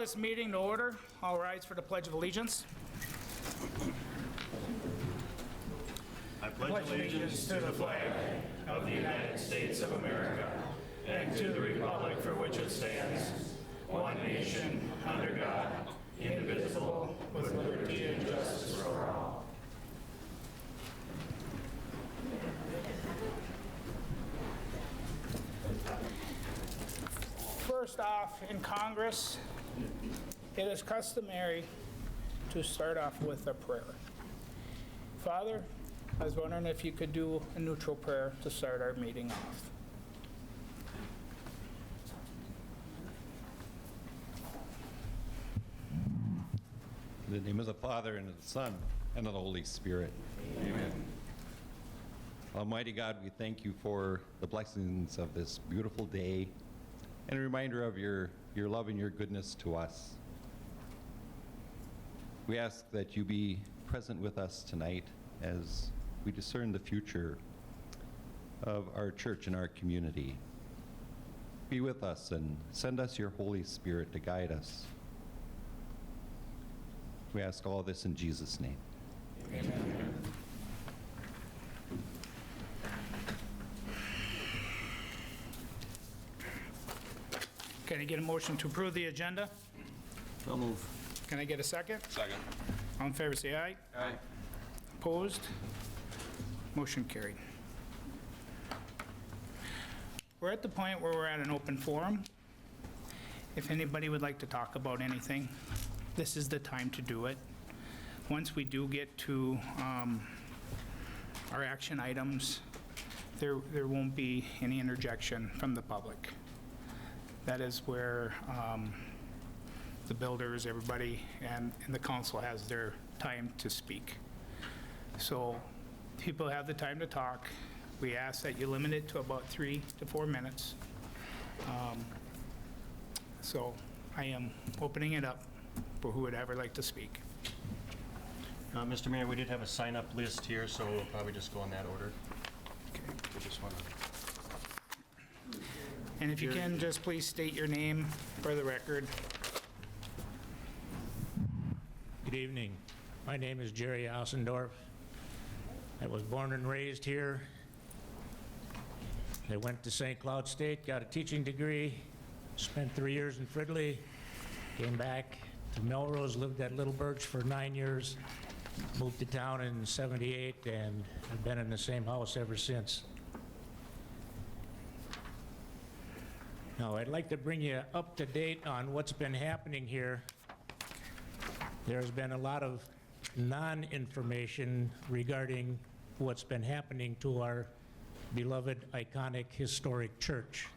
this meeting to order. All rise for the Pledge of Allegiance. I pledge allegiance to the flag of the United States of America and to the republic for which it stands, one nation, under God, indivisible, with liberty and justice for all. First off, in Congress, it is customary to start off with a prayer. Father, I was wondering if you could do a neutral prayer to start our meeting off. In the name of the Father, and of the Son, and of the Holy Spirit. Amen. Almighty God, we thank you for the blessings of this beautiful day and a reminder of your love and your goodness to us. We ask that you be present with us tonight as we discern the future of our church and our community. Be with us and send us your Holy Spirit to guide us. We ask all this in Jesus' name. Amen. Can I get a motion to approve the agenda? So move. Can I get a second? Second. All in favor, say aye. Aye. Opposed? Motion carried. We're at the point where we're at an open forum. If anybody would like to talk about anything, this is the time to do it. Once we do get to our action items, there won't be any interjection from the public. That is where the builders, everybody, and the council has their time to speak. So people have the time to talk. We ask that you limit it to about 3 to 4 minutes. So I am opening it up for who would ever like to speak. Mr. Mayor, we did have a sign-up list here, so we'll probably just go in that order. Okay. We just want to... And if you can, just please state your name for the record. Good evening. My name is Jerry Ossendorf. I was born and raised here. I went to St. Cloud State, got a teaching degree, spent 3 years in Fridley, came back to Melrose, lived at Little Birch for 9 years, moved to town in '78, and I've been in the same house ever since. Now, I'd like to bring you up to date on what's been happening here. There's been a lot of non-information regarding what's been happening to our beloved, iconic, historic church.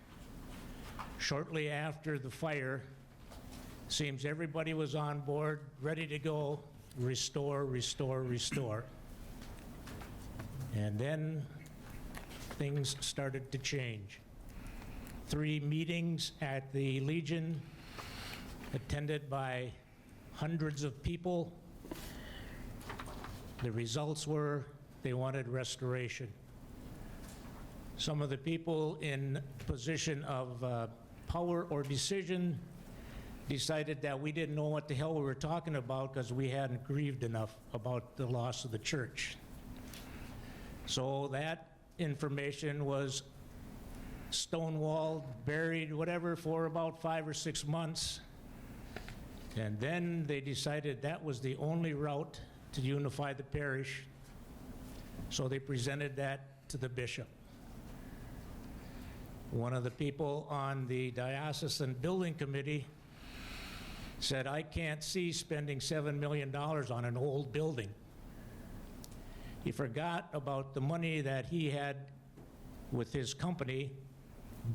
Shortly after the fire, seems everybody was on board, ready to go, restore, restore, restore. And then things started to change. 3 meetings at the Legion, attended by hundreds of people. The results were they wanted restoration. Some of the people in position of power or decision decided that we didn't know what the hell we were talking about because we hadn't grieved enough about the loss of the church. So that information was stonewalled, buried, whatever, for about 5 or 6 months. And then they decided that was the only route to unify the parish. So they presented that to the bishop. One of the people on the diocesan building committee said, I can't see spending $7 million on an old building. He forgot about the money that he had with his company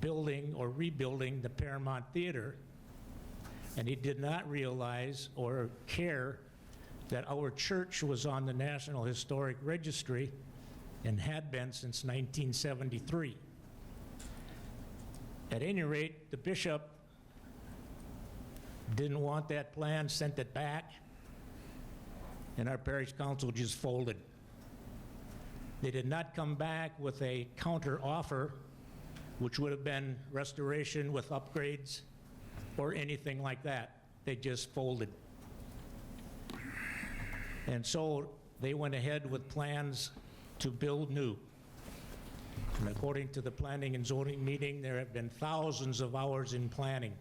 building or rebuilding the Paramount Theater, and he did not realize or care that our church was on the National Historic Registry and had been since 1973. At any rate, the bishop didn't want that plan, sent it back, and our parish council just folded. They did not come back with a counter offer, which would have been restoration with upgrades or anything like that. they just folded. And so they went ahead with plans to build new. And according to the Planning and Zoning meeting, there have been thousands of hours in planning.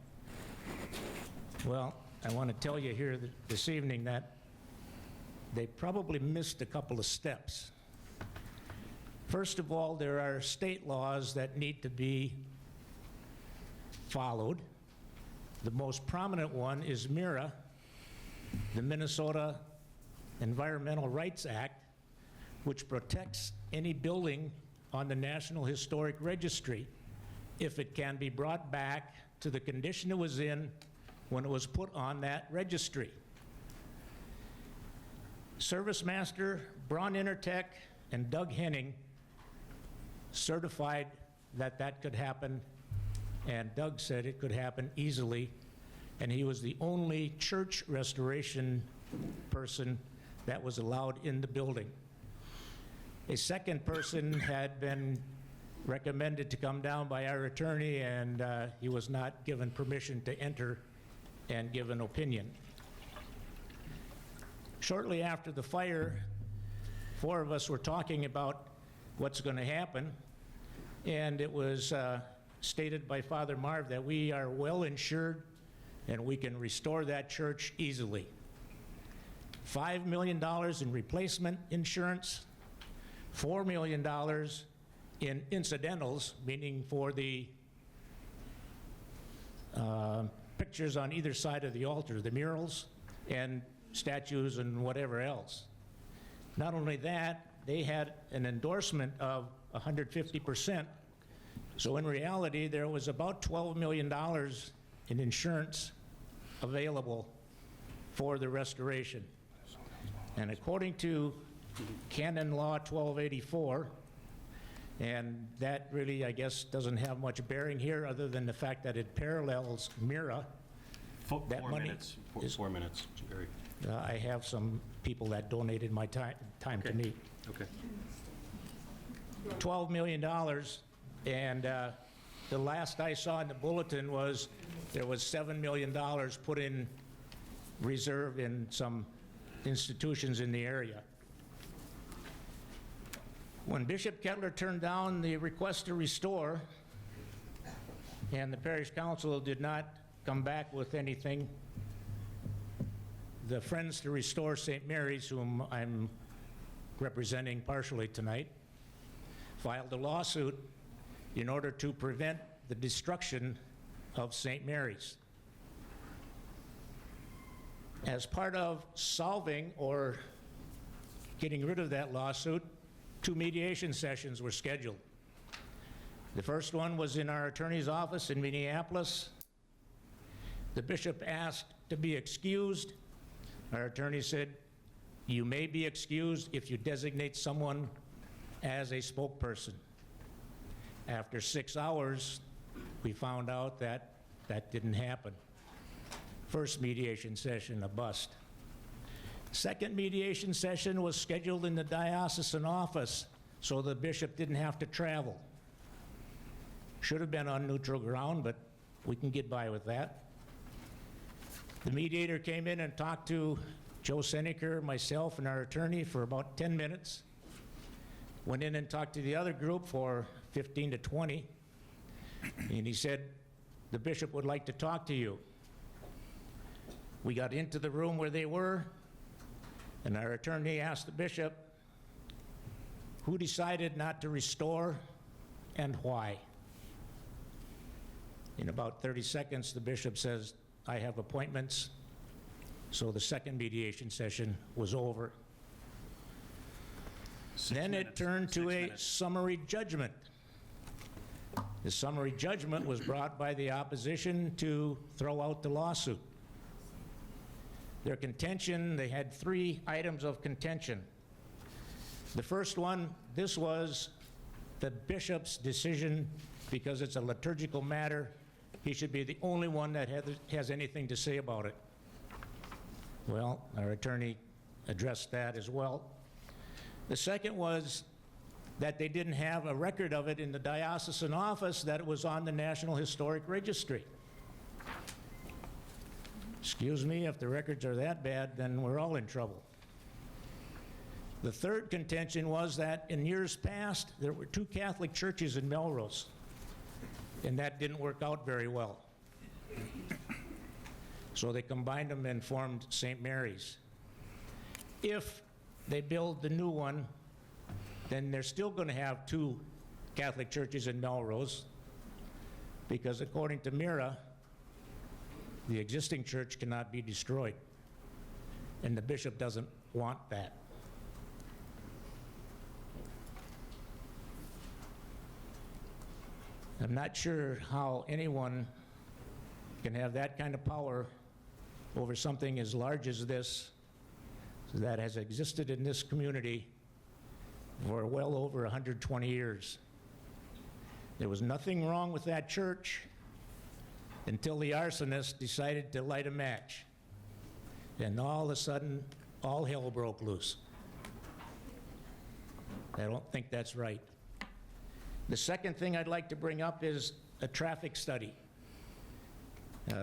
Well, I want to tell you here this evening that they probably missed a couple of steps. First of all, there are state laws that need to be followed. The most prominent one is MIRA, the Minnesota Environmental Rights Act, which protects any building on the National Historic Registry if it can be brought back to the condition it was in when it was put on that registry. Service Master Braun Intertech and Doug Henning certified that that could happen, and Doug said it could happen easily, and he was the only church restoration person that was allowed in the building. A second person had been recommended to come down by our attorney, and he was not given permission to enter and give an opinion. Shortly after the fire, 4 of us were talking about what's going to happen, and it was stated by Father Marv that we are well insured and we can restore that church easily. $5 million in replacement insurance, $4 million in incidentals, meaning for the pictures on either side of the altar, the murals and statues and whatever else. Not only that, they had an endorsement of 150%. So in reality, there was about $12 million in insurance available for the restoration. And according to Canon Law 1284, and that really, I guess, doesn't have much bearing here other than the fact that it parallels MIRA. That 4 money minutes. is- 4 minutes, Gary. I have some people that donated my time to me. Okay. $12 million, and the last I saw in the bulletin was there was $7 million put in reserve in some institutions in the area. When Bishop Kettler turned down the request to restore, and the parish council did not come back with anything, the Friends to Restore St. Mary's, whom I'm representing partially tonight, filed a lawsuit in order to prevent the destruction of St. Mary's. As part of solving or getting rid of that lawsuit, 2 mediation sessions were scheduled. The first one was in our attorney's office in Minneapolis. The bishop asked to be excused. Our attorney said, "You may be excused if you designate someone as a spokesperson." After 6 hours, we found out that that didn't happen. First mediation session, a bust. Second mediation session was scheduled in the diocesan office, so the bishop didn't have to travel. Should have been on neutral ground, but we can get by with that. The mediator came in and talked to Joe Seneker, myself, and our attorney for about 10 minutes. Went in and talked to the other group for 15 to 20. And he said, "The bishop would like to talk to you." We got into the room where they were, and our attorney asked the bishop, "Who decided not to restore and why?" In about 30 seconds, the bishop says, "I have appointments." So the second mediation session was over. Then it turned to a summary judgment. The summary judgment was brought by the opposition to throw out the lawsuit. Their contention, they had 3 items of contention. The first one, this was the bishop's decision because it's a liturgical matter. He should be the only one that has anything to say about it. Well, our attorney addressed that as well. The second was that they didn't have a record of it in the diocesan office, that it was on the National Historic Registry. Excuse me, if the records are that bad, then we're all in trouble. The third contention was that in years past, there were 2 Catholic churches in Melrose, and that didn't work out very well. So they combined them and formed St. Mary's. If they build the new one, then they're still going to have 2 Catholic churches in Melrose, because according to Mira, the existing church cannot be destroyed, and the bishop doesn't want that. I'm not sure how anyone can have that kind of power over something as large as this that has existed in this community for well over 120 years. There was nothing wrong with that church until the arsonist decided to light a match. And all of a sudden, all hell broke loose. I don't think that's right. The second thing I'd like to bring up is a traffic study.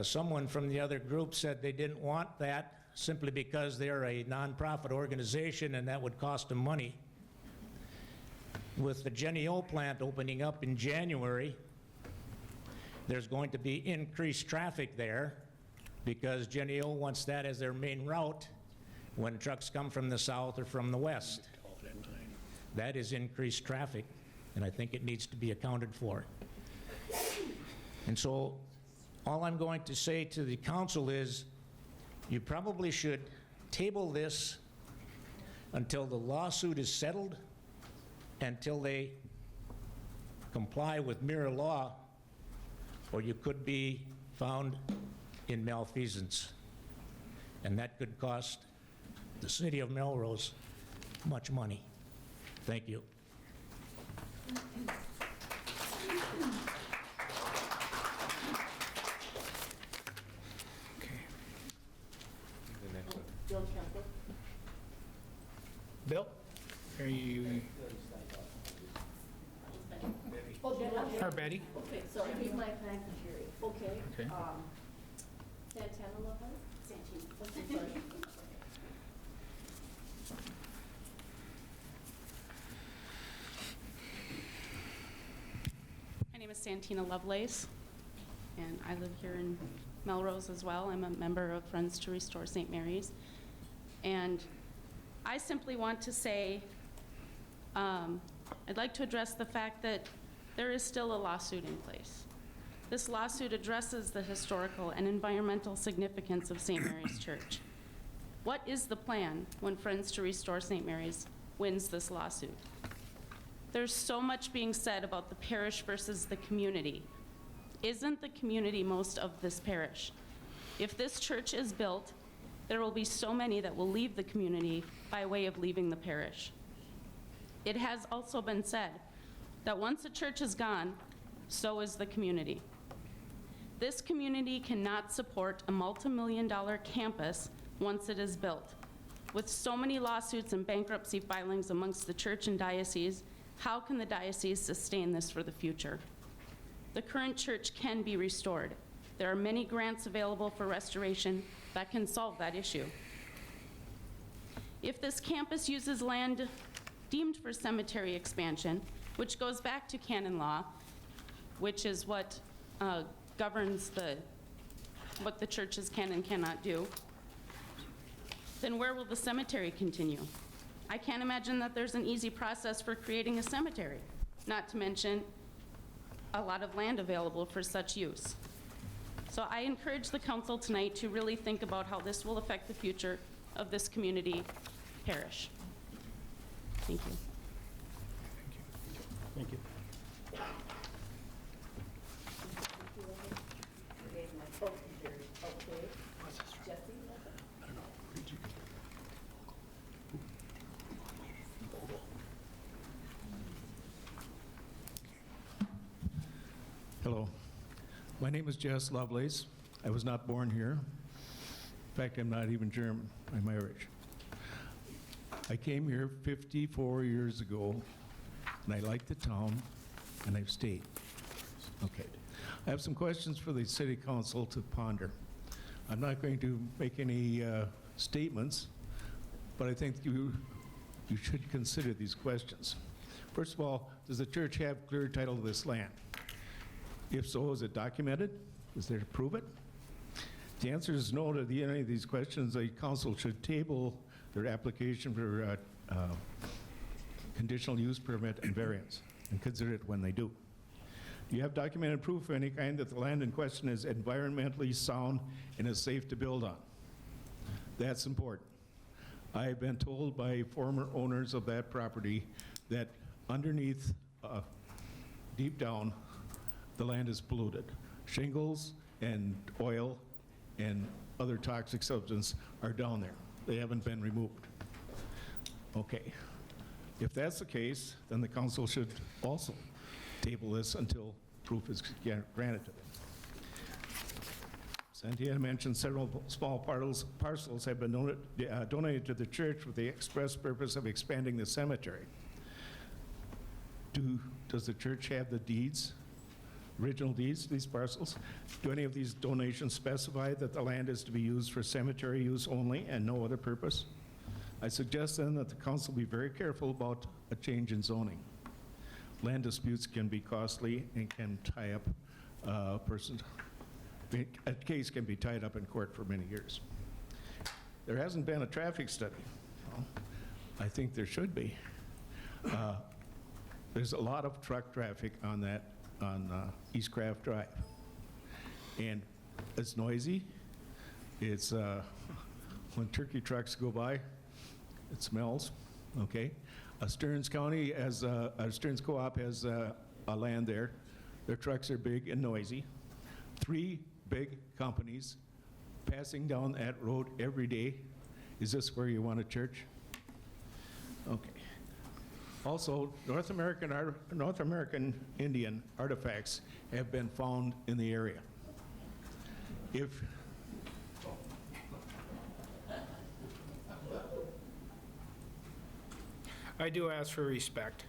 Someone from the other group said they didn't want that simply because they're a nonprofit organization and that would cost them money. With the Genio plant opening up in January, there's going to be increased traffic there because Genio wants that as their main route when trucks come from the south or from the west. That is increased traffic, and I think it needs to be accounted for. And so all I'm going to say to the council is you probably should table this until the lawsuit is settled, until they comply with mirror law, or you could be found in malfeasance. And that could cost the city of Melrose much money. Thank you. Okay. Bill, are you? Or Betty? Okay, so he's my secretary. Okay. Okay. Santana Lovelace? Santana. Okay, sorry. My name is Santina Lovelace, and I live here in Melrose as well. I'm a member of Friends to Restore St. Mary's. And I simply want to say, I'd like to address the fact that there is still a lawsuit in place. This lawsuit addresses the historical and environmental significance of St. Mary's Church. What is the plan when Friends to Restore St. Mary's wins this lawsuit? There's so much being said about the parish versus the community. Isn't the community most of this parish? If this church is built, there will be so many that will leave the community by way of leaving the parish. It has also been said that once a church is gone, so is the community. This community cannot support a multi-million-dollar campus once it is built. With so many lawsuits and bankruptcy filings amongst the church and diocese, how can the diocese sustain this for the future? The current church can be restored. There are many grants available for restoration that can solve that issue. If this campus uses land deemed for cemetery expansion, which goes back to canon law, which is what governs what the churches can and cannot do, then where will the cemetery continue? I can't imagine that there's an easy process for creating a cemetery, not to mention a lot of land available for such use. So I encourage the council tonight to really think about how this will affect the future of this community parish. Thank you. Thank you. Okay. Jesse? Hello. My name is Jess Lovelace. I was not born here. In fact, I'm not even German. I'm Irish. I came here 54 years ago, and I liked the town, and I've stayed. Okay. I have some questions for the City Council to ponder. I'm not going to make any statements, but I think you should consider these questions. First of all, does the church have clear title to this land? If so, is it documented? Is there to prove it? If the answer is no to any of these questions, the council should table their application for conditional use permit and variance and consider it when they do. Do you have documented proof of any kind that the land in question is environmentally sound and is safe to build on? That's important. I've been told by former owners of that property that underneath, deep down, the land is polluted. Shingles and oil and other toxic substances are down there. They haven't been removed. Okay. If that's the case, then the council should also table this until proof is granted to them. Santia mentioned several small parcels have been donated to the church with the express purpose of expanding the cemetery. Does the church have the deeds, original deeds to these parcels? Do any of these donations specify that the land is to be used for cemetery use only and no other purpose? I suggest then that the council be very careful about a change in zoning. Land disputes can be costly and can tie up a case can be tied up in court for many years. There hasn't been a traffic study. Well, I think there should be. There's a lot of truck traffic on East Craft Drive. And it's noisy. It's, when turkey trucks go by, it smells, okay? Stearns County has, Stearns Co-op has a land there. Their trucks are big and noisy. 3 big companies passing down that road every day. Is this where you want a church? Okay. Also, North American Indian artifacts have been found in the area. I do ask for respect.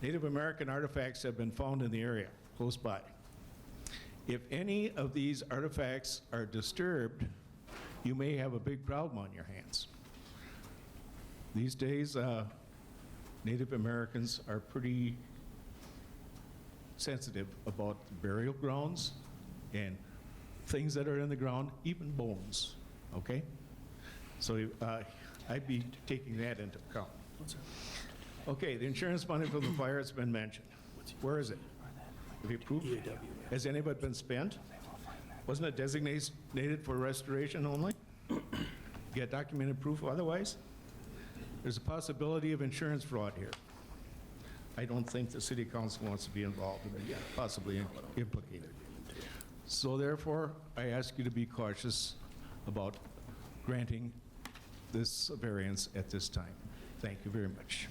Native American artifacts have been found in the area, close by. If any of these artifacts are disturbed, you may have a big problem on your hands. These days, Native Americans are pretty sensitive about burial grounds and things that are in the ground, even bones, okay? So I'd be taking that into account. Okay, the insurance money from the fire has been mentioned. Where is it? Have you proved it? Has any of it been spent? Wasn't it designated for restoration only? Get documented proof otherwise? There's a possibility of insurance fraud here. I don't think the city council wants to be involved in it yet, possibly implicated. So therefore, I ask you to be cautious about granting this variance at this time. Thank you very much.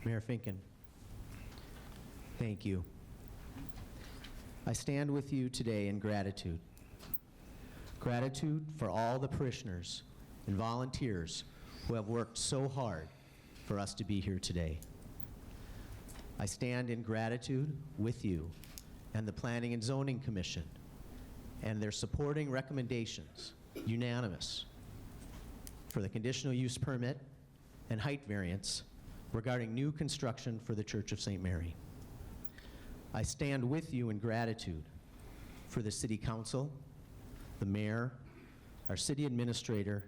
Mayor Finken, thank you. I stand with you today in gratitude. Gratitude for all the parishioners and volunteers who have worked so hard for us to be here today. I stand in gratitude with you and the Planning and Zoning Commission and their supporting recommendations, unanimous, for the conditional use permit and height variance regarding new construction for the Church of St. Mary. I stand with you in gratitude for the City Council, the Mayor, our City Administrator,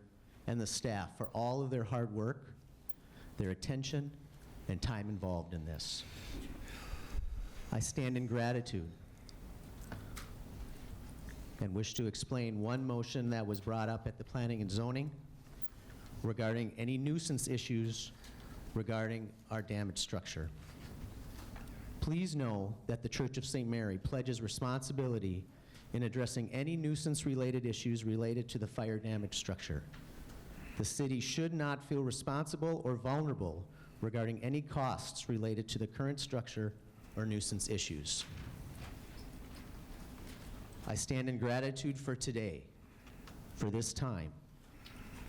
and the staff for all of their hard work, their attention, and time involved in this. I stand in gratitude and wish to explain one motion that was brought up at the Planning and Zoning regarding any nuisance issues regarding our damaged structure. Please know that the Church of St. Mary pledges responsibility in addressing any nuisance-related issues related to the fire-damaged structure. The city should not feel responsible or vulnerable regarding any costs related to the current structure or nuisance issues. I stand in gratitude for today, for this time,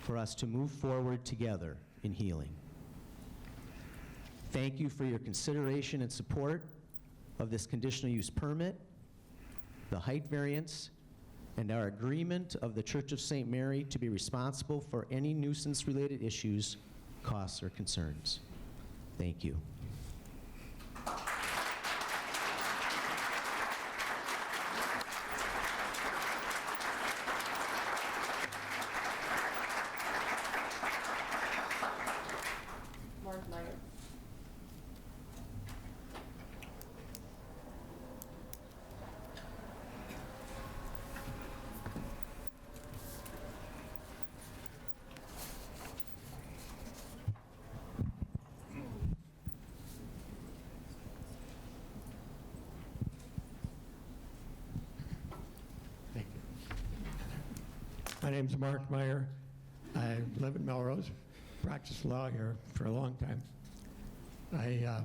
for us to move forward together in healing. Thank you for your consideration and support of this conditional use permit, the height variance, and our agreement of the Church of St. Mary to be responsible for any nuisance-related issues, costs, or concerns. Thank you. Mark Meyer. Thank you. My name's Mark Meyer. I live in Melrose, practiced law here for a long time. I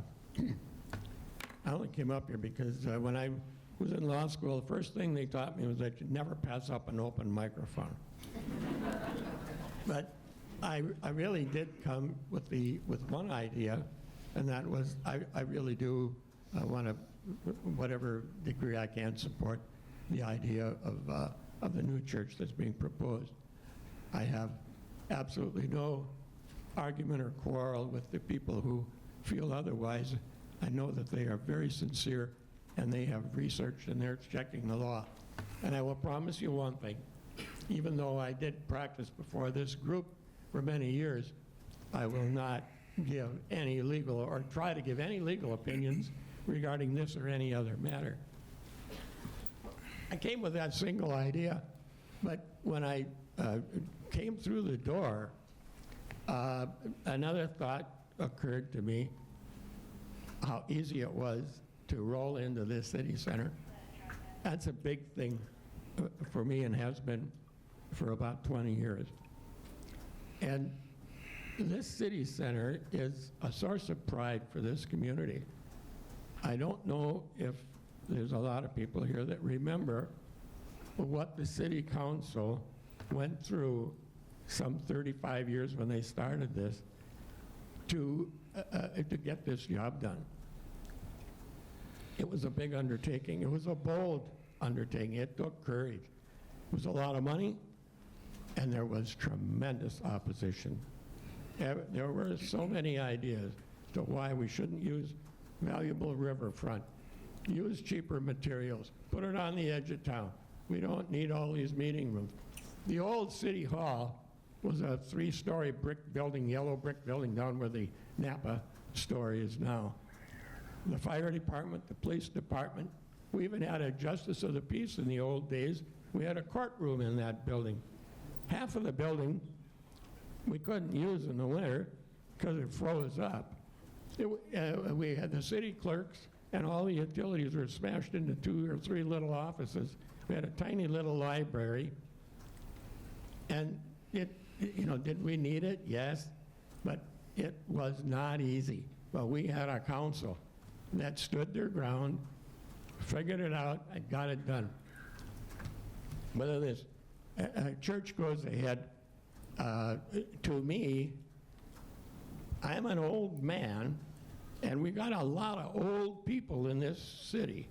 only came up here because when I was in law school, the first thing they taught me was that you never pass up an open microphone. But I really did come with one idea, and that was I really do want to, whatever degree I can, support the idea of the new church that's being proposed. I have absolutely no argument or quarrel with the people who feel otherwise. I know that they are very sincere, and they have researched, and they're checking the law. And I will promise you one thing. Even though I did practice before this group for many years, I will not give any legal or try to give any legal opinions regarding this or any other matter. I came with that single idea, but when I came through the door, another thought occurred to me, how easy it was to roll into this city center. That's a big thing for me and has been for about 20 years. And this city center is a source of pride for this community. I don't know if there's a lot of people here that remember what the city council went through some 35 years when they started this to get this job done. It was a big undertaking. It was a bold undertaking. It took courage. It was a lot of money, and there was tremendous opposition. There were so many ideas as to why we shouldn't use valuable riverfront, use cheaper materials, put it on the edge of town. We don't need all these meeting rooms. The old city hall was a 3-story brick building, yellow brick building down where the Napa store is now. The fire department, the police department, we even had a justice of the peace in the old days. We had a courtroom in that building. Half of the building we couldn't use in the winter because it froze up. We had the city clerks, and all the utilities were smashed into 2 or 3 little offices. We had a tiny little library. And did we need it? Yes. But it was not easy. But we had a council that stood their ground, figured it out, and got it done. Whether this church goes ahead, to me, I'm an old man, and we got a lot of old people in this city.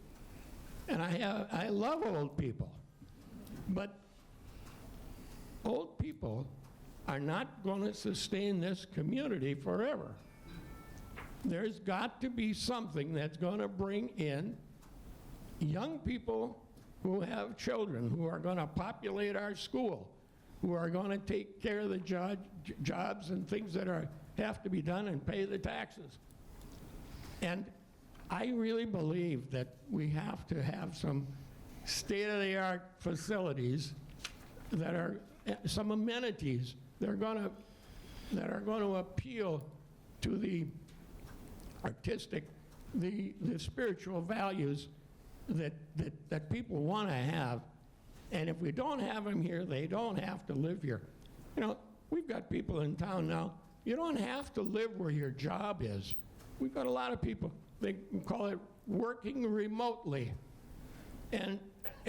And I love old people. But old people are not going to sustain this community forever. There's got to be something that's going to bring in young people who have children, who are going to populate our school, who are going to take care of the jobs and things that have to be done and pay the taxes. And I really believe that we have to have some state-of-the-art facilities that are some amenities that are going to appeal to the artistic, the spiritual values that people want to have. And if we don't have them here, they don't have to live here. We've got people in town now. You don't have to live where your job is. We've got a lot of people. They call it working remotely. And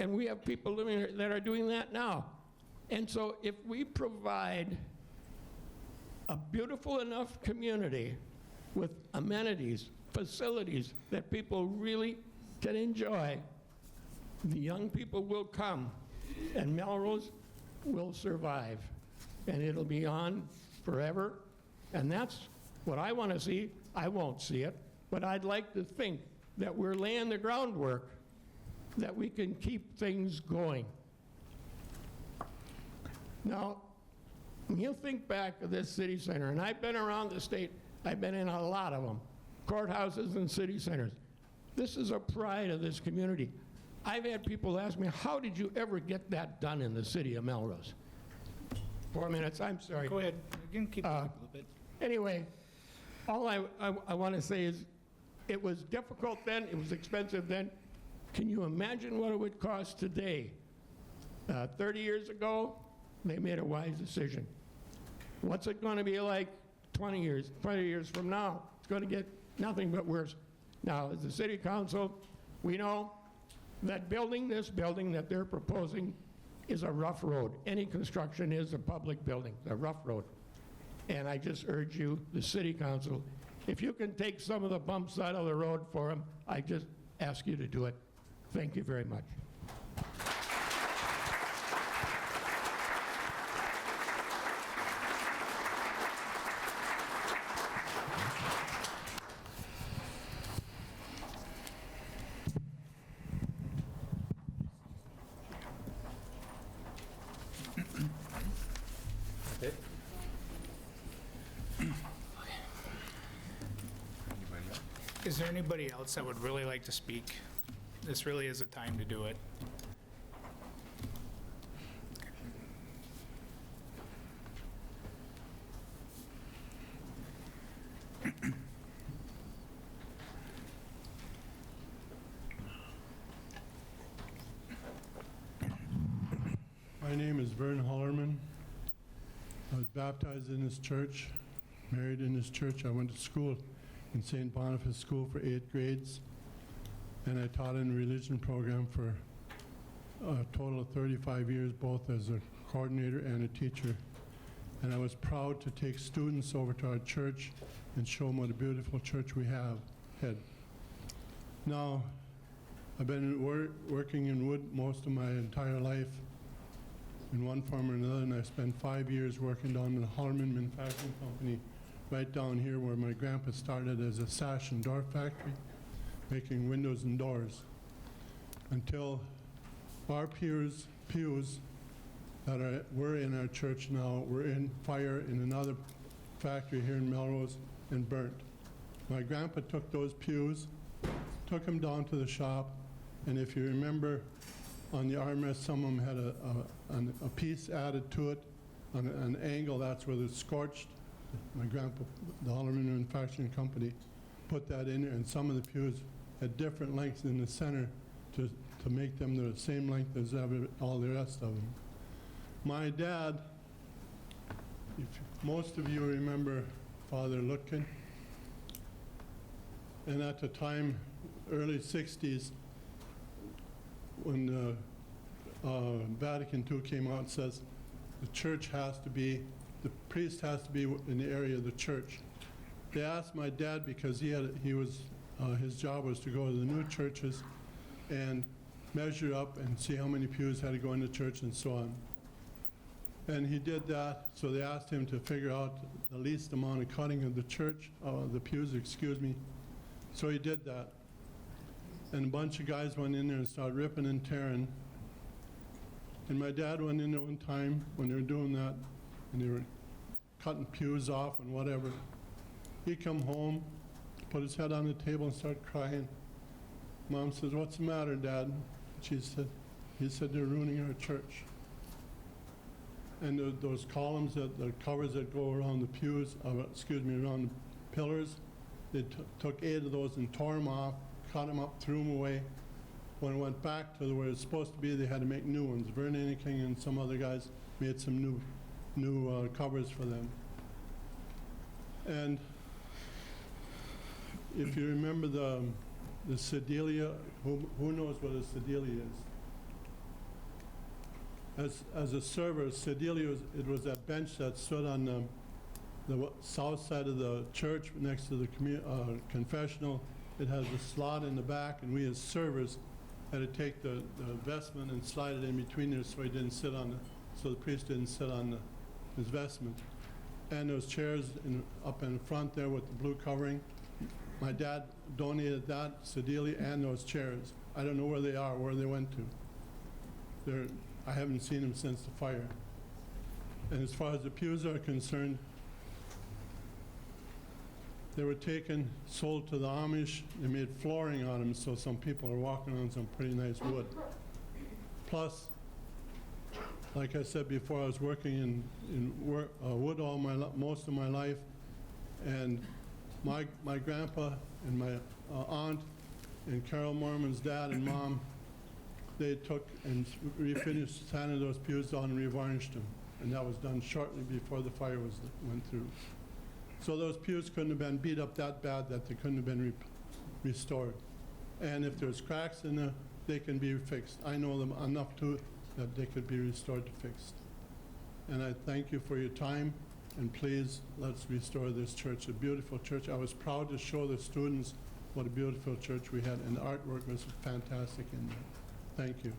we have people living here that are doing that now. And so if we provide a beautiful enough community with amenities, facilities that people really can enjoy, the young people will come, and Melrose will survive. And it'll be on forever. And that's what I want to see. I won't see it, but I'd like to think that we're laying the groundwork that we can keep things going. Now, when you think back of this city center, and I've been around the state, I've been in a lot of them, courthouses and city centers. This is a pride of this community. I've had people ask me, how did you ever get that done in the city of Melrose? 4 minutes, I'm sorry. Go ahead. You can keep going a little bit. Anyway, all I want to say is it was difficult then, it was expensive then. Can you imagine what it would cost today? 30 years ago, they made a wise decision. What's it going to be like 20 years from now? It's going to get nothing but worse. Now, as the city council, we know that this building that they're proposing is a rough road. Any construction is a public building, a rough road. And I just urge you, the city council, if you can take some of the bumps out of the road for them, I just ask you to do it. Thank you very much. Is there anybody else that would really like to speak? This really is a time to do it. My name is Vern Hollerman. I was baptized in this church, married in this church. I went to school in St. Boniface School for 8 grades, and I taught in a religion program for a total of 35 years, both as a coordinator and a teacher. And I was proud to take students over to our church and show them what a beautiful church we had. Now, I've been working in wood most of my entire life in one form or another, and I spent 5 years working down in the Hollerman Manufacturing Company, right down here where my grandpa started as a sash and door factory, making windows and doors, until our pews that were in our church now were in fire in another factory here in Melrose and burnt. My grandpa took those pews, took them down to the shop, and if you remember, on the armrest, some of them had a piece added to it on an angle. That's where it's scorched. My grandpa, the Hollerman Manufacturing Company, put that in there, and some of the pews had different lengths in the center to make them the same length as all the rest of them. My dad, if most of you remember Father Lutkin, and at the time, early 60s, when Vatican II came out and says the church has to be, the priest has to be in the area of the church. They asked my dad because his job was to go to the new churches and measure up and see how many pews had to go in the church and so on. And he did that, so they asked him to figure out the least amount of cutting of the church, the pews, excuse me. So he did that. And a bunch of guys went in there and started ripping and tearing. And my dad went in there one time when they were doing that, and they were cutting pews off and whatever. He come home, put his head on the table and started crying. Mom says, "What's the matter, Dad?" He said, "They're ruining our church." And those columns, the covers that go around the pews, around the pillars, they took 8 of those and tore them off, cut them up, threw them away. When it went back to where it's supposed to be, they had to make new ones. Vern King and some other guys made some new covers for them. And if you remember the Sedalia, who knows what a Sedalia is? As a server, Sedalia, it was that bench that stood on the south side of the church next to the confessional. It has a slot in the back, and we as servers had to take the vestment and slide it in between there so he didn't sit on so the priest didn't sit on his vestment. And those chairs up in front there with the blue covering. My dad donated that, Sedalia, and those chairs. I don't know where they are, where they went to. I haven't seen them since the fire. And as far as the pews are concerned, they were sold to the Amish. They made flooring on them, so some people are walking on some pretty nice wood. Plus, like I said before, I was working in wood most of my life, and my grandpa and my aunt and Carol Mormon's dad and mom, they took and refinished sanding those pews on and revarnished them, and that was done shortly before the fire went through. So those pews couldn't have been beat up that bad that they couldn't have been restored. And if there's cracks in them, they can be fixed. I know them enough too that they could be restored to fixed. And I thank you for your time, and please, let's restore this church, a beautiful church. I was proud to show the students what a beautiful church we had, and the artwork was fantastic in there. Thank you.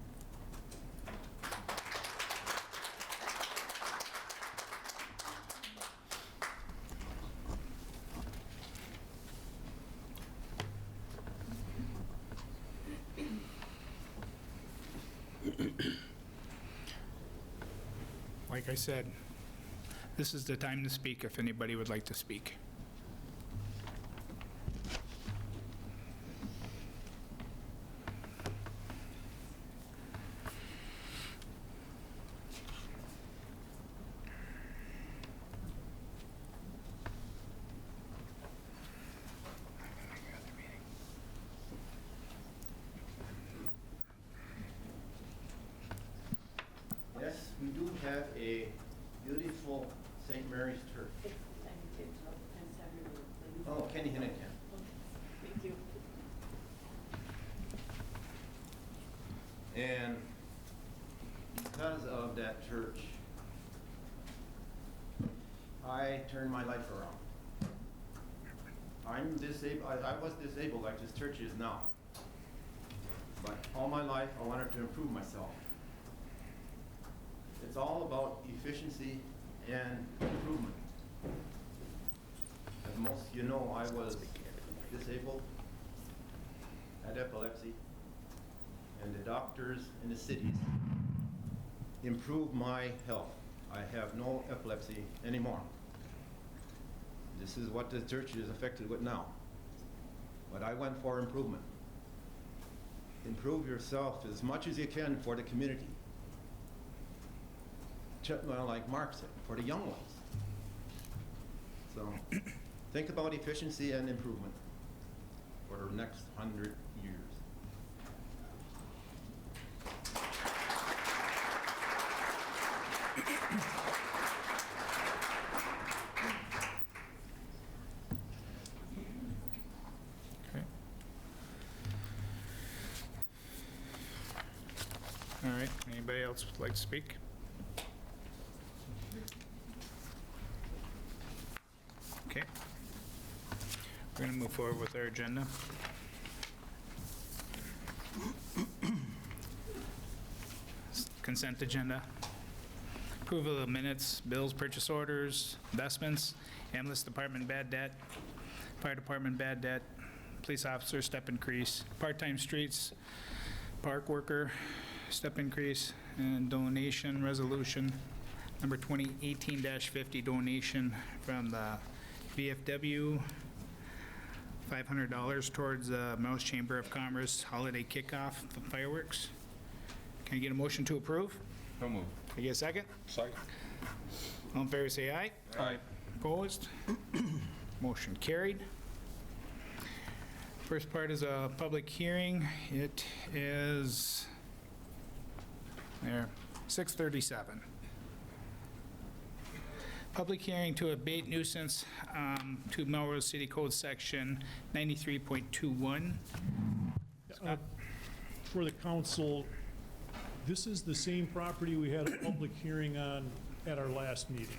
Like I said, this is the time to speak if anybody would like to speak. Yes, we do have a beautiful St. Mary's Church. Oh, Kenny Hinnican. Thank you. And because of that church, I turned my life around. I'm disabled. I was disabled like this church is now. But all my life, I wanted to improve myself. It's all about efficiency and improvement. As most of you know, I was disabled, had epilepsy, and the doctors in the cities improved my health. I have no epilepsy anymore. This is what the church is affected with now. But I went for improvement. Improve yourself as much as you can for the community. Well, like Mark said, for the young ones. So think about efficiency and improvement for the next 100 years. Okay. All right, anybody else would like to speak? Okay. We're going to move forward with our agenda. Consent agenda. Approval of minutes, bills, purchase orders, investments, ambulance department bad debt, fire department bad debt, police officer step increase, part-time streets, park worker step increase, and donation resolution number 2018-50 donation from the VFW, $500 towards the Melrose Chamber of Commerce holiday kickoff of fireworks. Can I get a motion to approve? So moved. Can I get a second? Second. All in favor, say aye. Aye. Opposed? Motion carried. First part is a public hearing. It is there, 6:37. Public hearing to abate nuisance to Melrose City Code Section 93.21. For the council, this is the same property we had a public hearing on at our last meeting.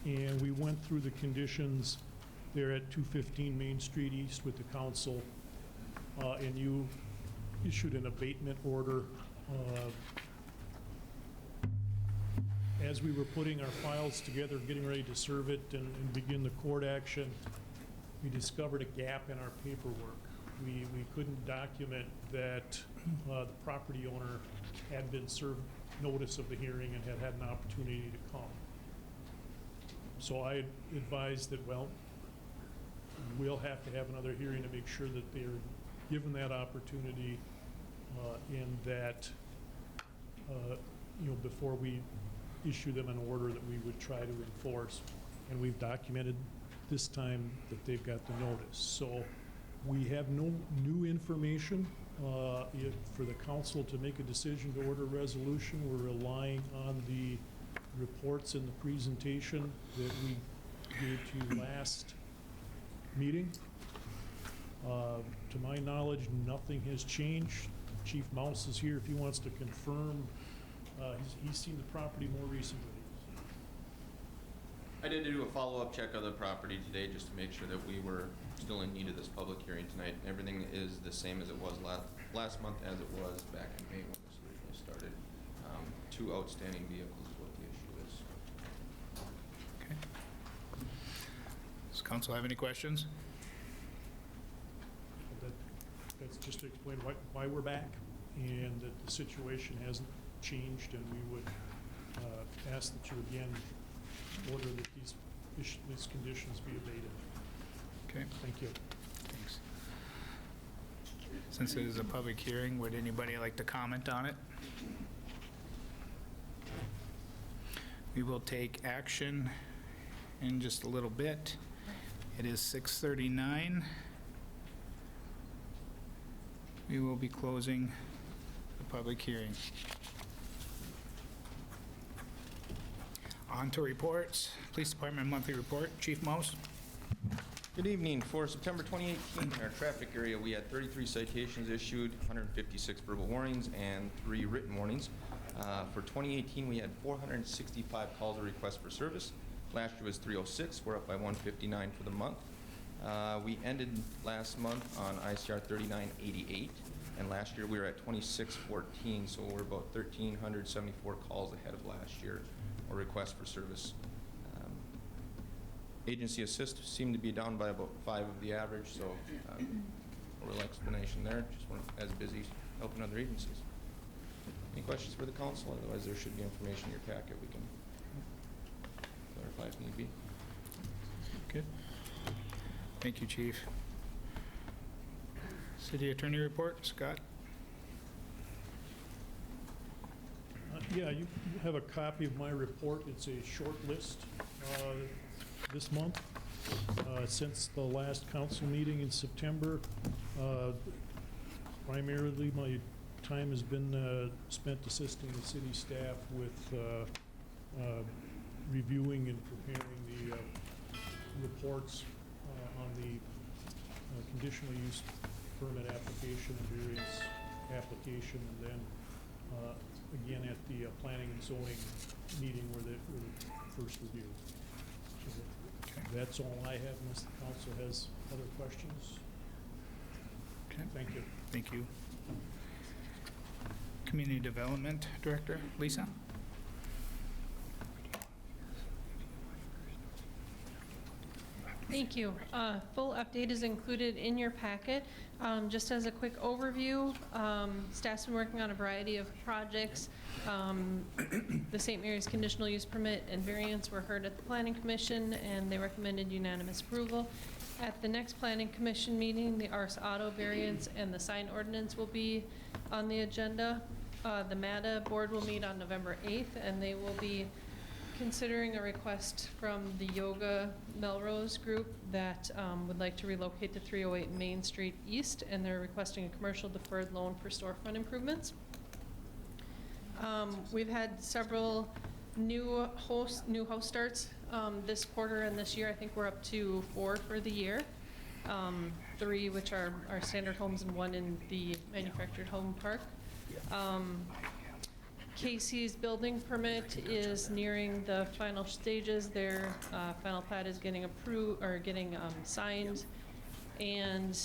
And we went through the conditions there at 215 Main Street East with the council, and you issued an abatement order. As we were putting our files together, getting ready to serve it and begin the court action, we discovered a gap in our paperwork. We couldn't document that the property owner had been served notice of the hearing and had had an opportunity to come. So I advised that, well, we'll have to have another hearing to make sure that they're given that opportunity and that, before we issue them an order that we would try to enforce. And we've documented this time that they've got the notice. So we have no new information. For the council to make a decision to order resolution, we're relying on the reports in the presentation that we gave to you last meeting. To my knowledge, nothing has changed. Chief Mouse is here if he wants to confirm. He's seen the property more recently. I did do a follow-up check of the property today just to make sure that we were still in need of this public hearing tonight. Everything is the same as it was last month, as it was back in May when this originally started. 2 outstanding vehicles is what the issue is. Okay. Does council have any questions? That's just to explain why we're back and that the situation hasn't changed, and we would ask that you again order that these conditions be abated. Okay. Thank you. Thanks. Since it is a public hearing, would anybody like to comment on it? We will take action in just a little bit. It is 6:39. We will be closing the public hearing. On to reports. Police Department monthly report. Chief Mouse. Good evening. For September 2018, in our traffic area, we had 33 citations issued, 156 verbal warnings, and 3 written warnings. For 2018, we had 465 calls or requests for service. Last year was 306. We're up by 159 for the month. We ended last month on ICR 3988, and last year we were at 2614, so we're about 1,374 calls ahead of last year, or requests for service. Agency assist seemed to be down by about 5 of the average, so a little explanation there. Just weren't as busy helping other agencies. Any questions for the council? Otherwise, there should be information in your packet. We can clarify if need be. Good. Thank you, Chief. City Attorney report. Scott. Yeah, you have a copy of my report. It's a short list this month. Since the last council meeting in September, primarily my time has been spent assisting the city staff with reviewing and preparing the reports on the conditional use permit application and variance application, and then again at the planning and zoning meeting where the first review. So that's all I have unless the council has other questions. Okay. Thank you. Thank you. Community Development Director, Lisa. Thank you. Full update is included in your packet. Just as a quick overview, staff's been working on a variety of projects. The St. Mary's conditional use permit and variance were heard at the Planning Commission, and they recommended unanimous approval. At the next Planning Commission meeting, the Ars Auto variance and the sign ordinance will be on the agenda. The MATA board will meet on November 8th, and they will be considering a request from the Yoga Melrose group that would like to relocate to 308 Main Street East, and they're requesting a commercial deferred loan for storefront improvements. We've had several new house starts this quarter and this year. I think we're up to 4 for the year. 3 which are our standard homes and 1 in the manufactured home park. Casey's building permit is nearing the final stages. Their final plat is getting approved, or getting signed, and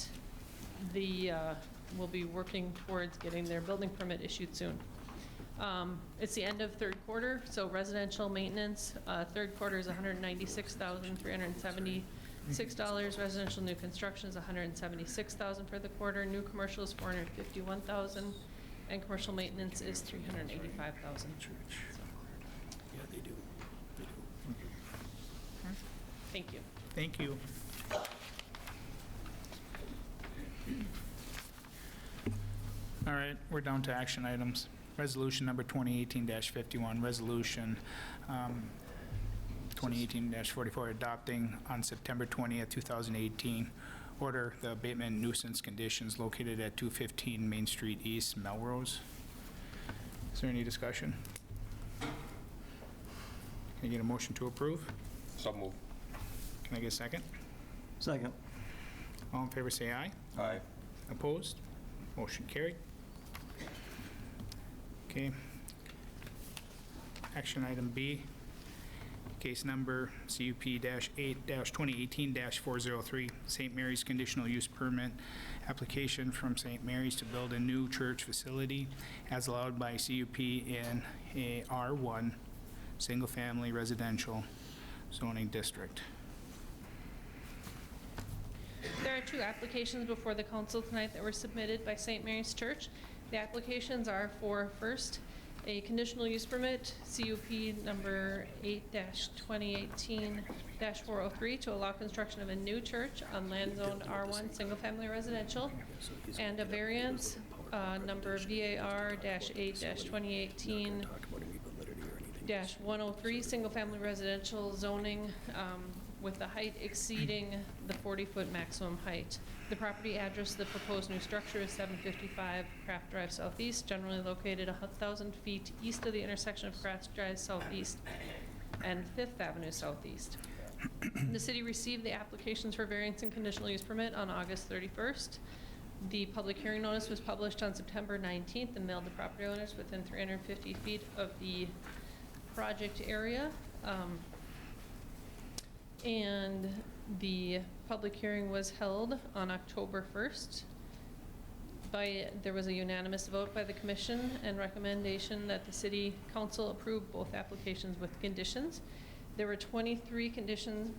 we'll be working towards getting their building permit issued soon. It's the end of third quarter, so residential maintenance, third quarter is $196,376. Residential new construction is $176,000 for the quarter. New commercial is $451,000, and commercial maintenance is $385,000. Yeah, they do. Thank you. Thank you. All right, we're down to action items. Resolution number 2018-51, resolution 2018-44, adopting on September 20th, 2018, order the abatement nuisance conditions located at 215 Main Street East, Melrose. Is there any discussion? Can I get a motion to approve? So moved. Can I get a second? Second. All in favor, say aye. Aye. Opposed? Motion carried. Okay. Action item B, case number CUP-8-2018-403, St. Mary's conditional use permit application from St. Mary's to build a new church facility as allowed by CUP in a R1 single-family residential zoning district. There are 2 applications before the council tonight that were submitted by St. Mary's Church. The applications are for, first, a conditional use permit, CUP number 8-2018-403, to allow construction of a new church on land zoned R1 single-family residential, and a variance, number VAR-8-2018-103, single-family residential zoning, with the height exceeding the 40-foot maximum height. The property address of the proposed new structure is 755 Craft Drive Southeast, generally located 1,000 feet east of the intersection of Craft Drive Southeast and 5th Avenue Southeast. The city received the applications for variance and conditional use permit on August 31st. The public hearing notice was published on September 19th and mailed to property owners within 350 feet of the project area. And the public hearing was held on October 1st. There was a unanimous vote by the commission and recommendation that the city council approve both applications with conditions. There were 23 conditions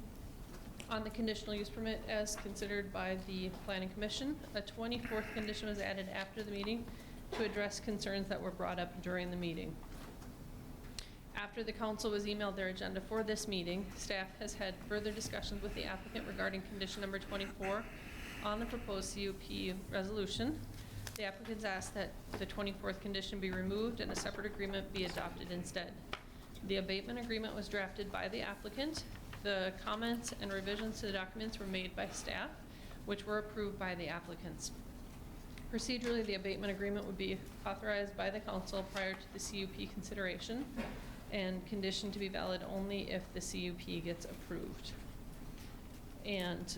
on the conditional use permit as considered by the planning commission. A 24th condition was added after the meeting to address concerns that were brought up during the meeting. After the council was emailed their agenda for this meeting, staff has had further discussions with the applicant regarding condition number 24 on the proposed CUP resolution. The applicants asked that the 24th condition be removed and a separate agreement be adopted instead. The abatement agreement was drafted by the applicant. The comments and revisions to the documents were made by staff, which were approved by the applicants. Procedurally, the abatement agreement would be authorized by the council prior to the CUP consideration, and conditioned to be valid only if the CUP gets approved. And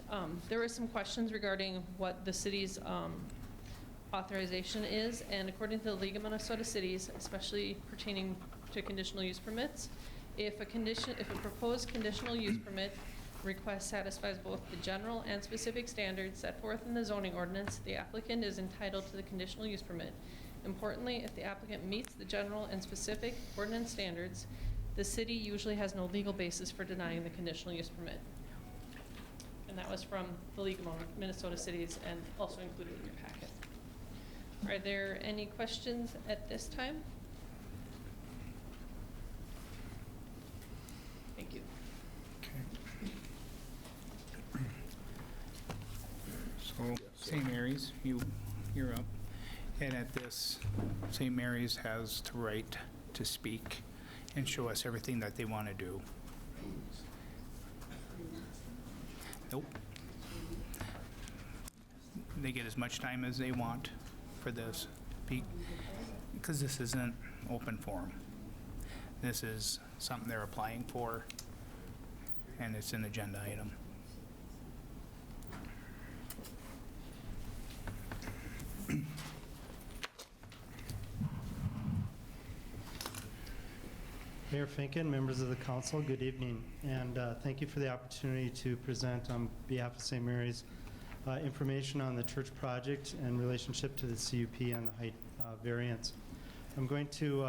there were some questions regarding what the city's authorization is, and according to the League of Minnesota Cities, especially pertaining to conditional use permits, if a proposed conditional use permit request satisfies both the general and specific standards set forth in the zoning ordinance, the applicant is entitled to the conditional use permit. Importantly, if the applicant meets the general and specific ordinance standards, the city usually has no legal basis for denying the conditional use permit. And that was from the League of Minnesota Cities and also included in your packet. Are there any questions at this time? Thank you. Okay. So, St. Mary's, you're up. And at this, St. Mary's has the right to speak and show us everything that they want to do. Nope. They get as much time as they want for this, because this isn't open forum. This is something they're applying for, and it's an agenda item. Mayor Finken, members of the council, good evening, and thank you for the opportunity to present on behalf of St. Mary's information on the church project in relationship to the CUP and the height variance. I'm going to,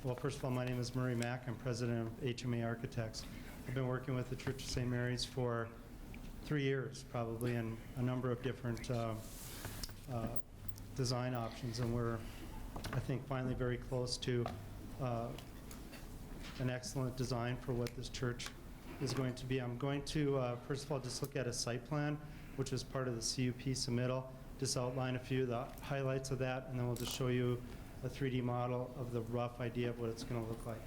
well, first of all, my name is Murray Mack. I'm president of HMA Architects. I've been working with the Church of St. Mary's for 3 years, probably, in a number of different design options, and we're, I think, finally very close to an excellent design for what this church is going to be. I'm going to, first of all, just look at a site plan, which is part of the CUP submittal, just outline a few of the highlights of that, and then we'll just show you a 3D model of the rough idea of what it's going to look like.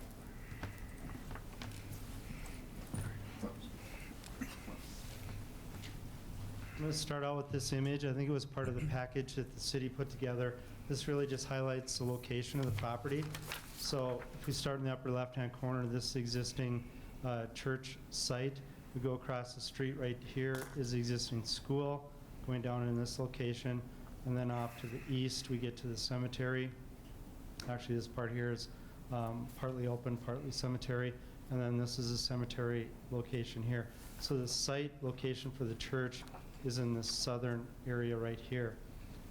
I'm going to start out with this image. I think it was part of the package that the city put together. This really just highlights the location of the property. So if we start in the upper left-hand corner, this is the existing church site. We go across the street right here is the existing school, going down in this location. And then off to the east, we get to the cemetery. Actually, this part here is partly open, partly cemetery. And then this is a cemetery location here. So the site location for the church is in the southern area right here.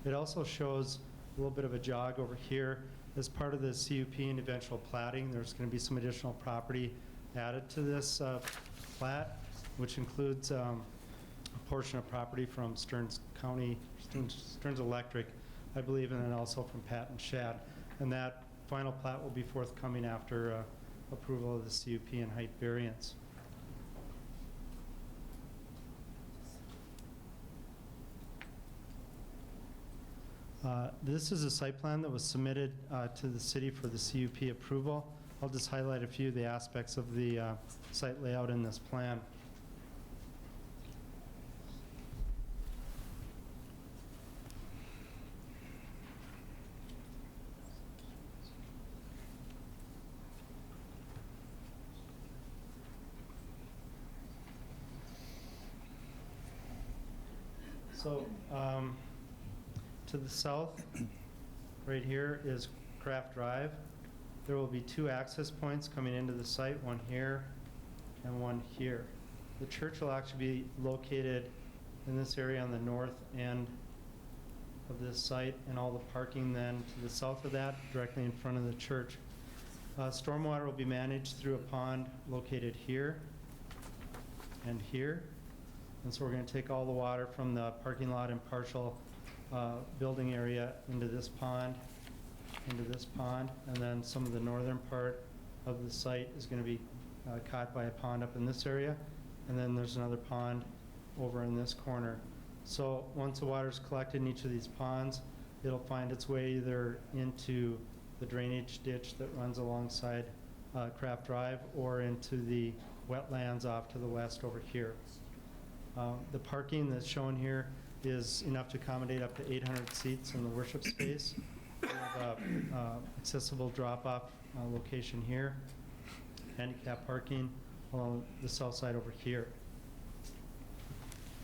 It also shows a little bit of a jog over here. As part of the CUP and eventual platting, there's going to be some additional property added to this plat, which includes a portion of property from Stearns Electric, I believe, and then also from Pat and Shad. And that final plat will be forthcoming after approval of the CUP and height variance. This is a site plan that was submitted to the city for the CUP approval. I'll just highlight a few of the aspects of the site layout in this plan. So, to the south, right here is Craft Drive. There will be 2 access points coming into the site, one here and one here. The church will actually be located in this area on the north end of this site, and all the parking then to the south of that, directly in front of the church. Stormwater will be managed through a pond located here and here. And so we're going to take all the water from the parking lot and partial building area into this pond, and then some of the northern part of the site is going to be caught by a pond up in this area, and then there's another pond over in this corner. So once the water is collected in each of these ponds, it'll find its way either into the drainage ditch that runs alongside Craft Drive or into the wetlands off to the west over here. The parking that's shown here is enough to accommodate up to 800 seats in the worship space. We have accessible drop-off location here, handicap parking along the south side over here.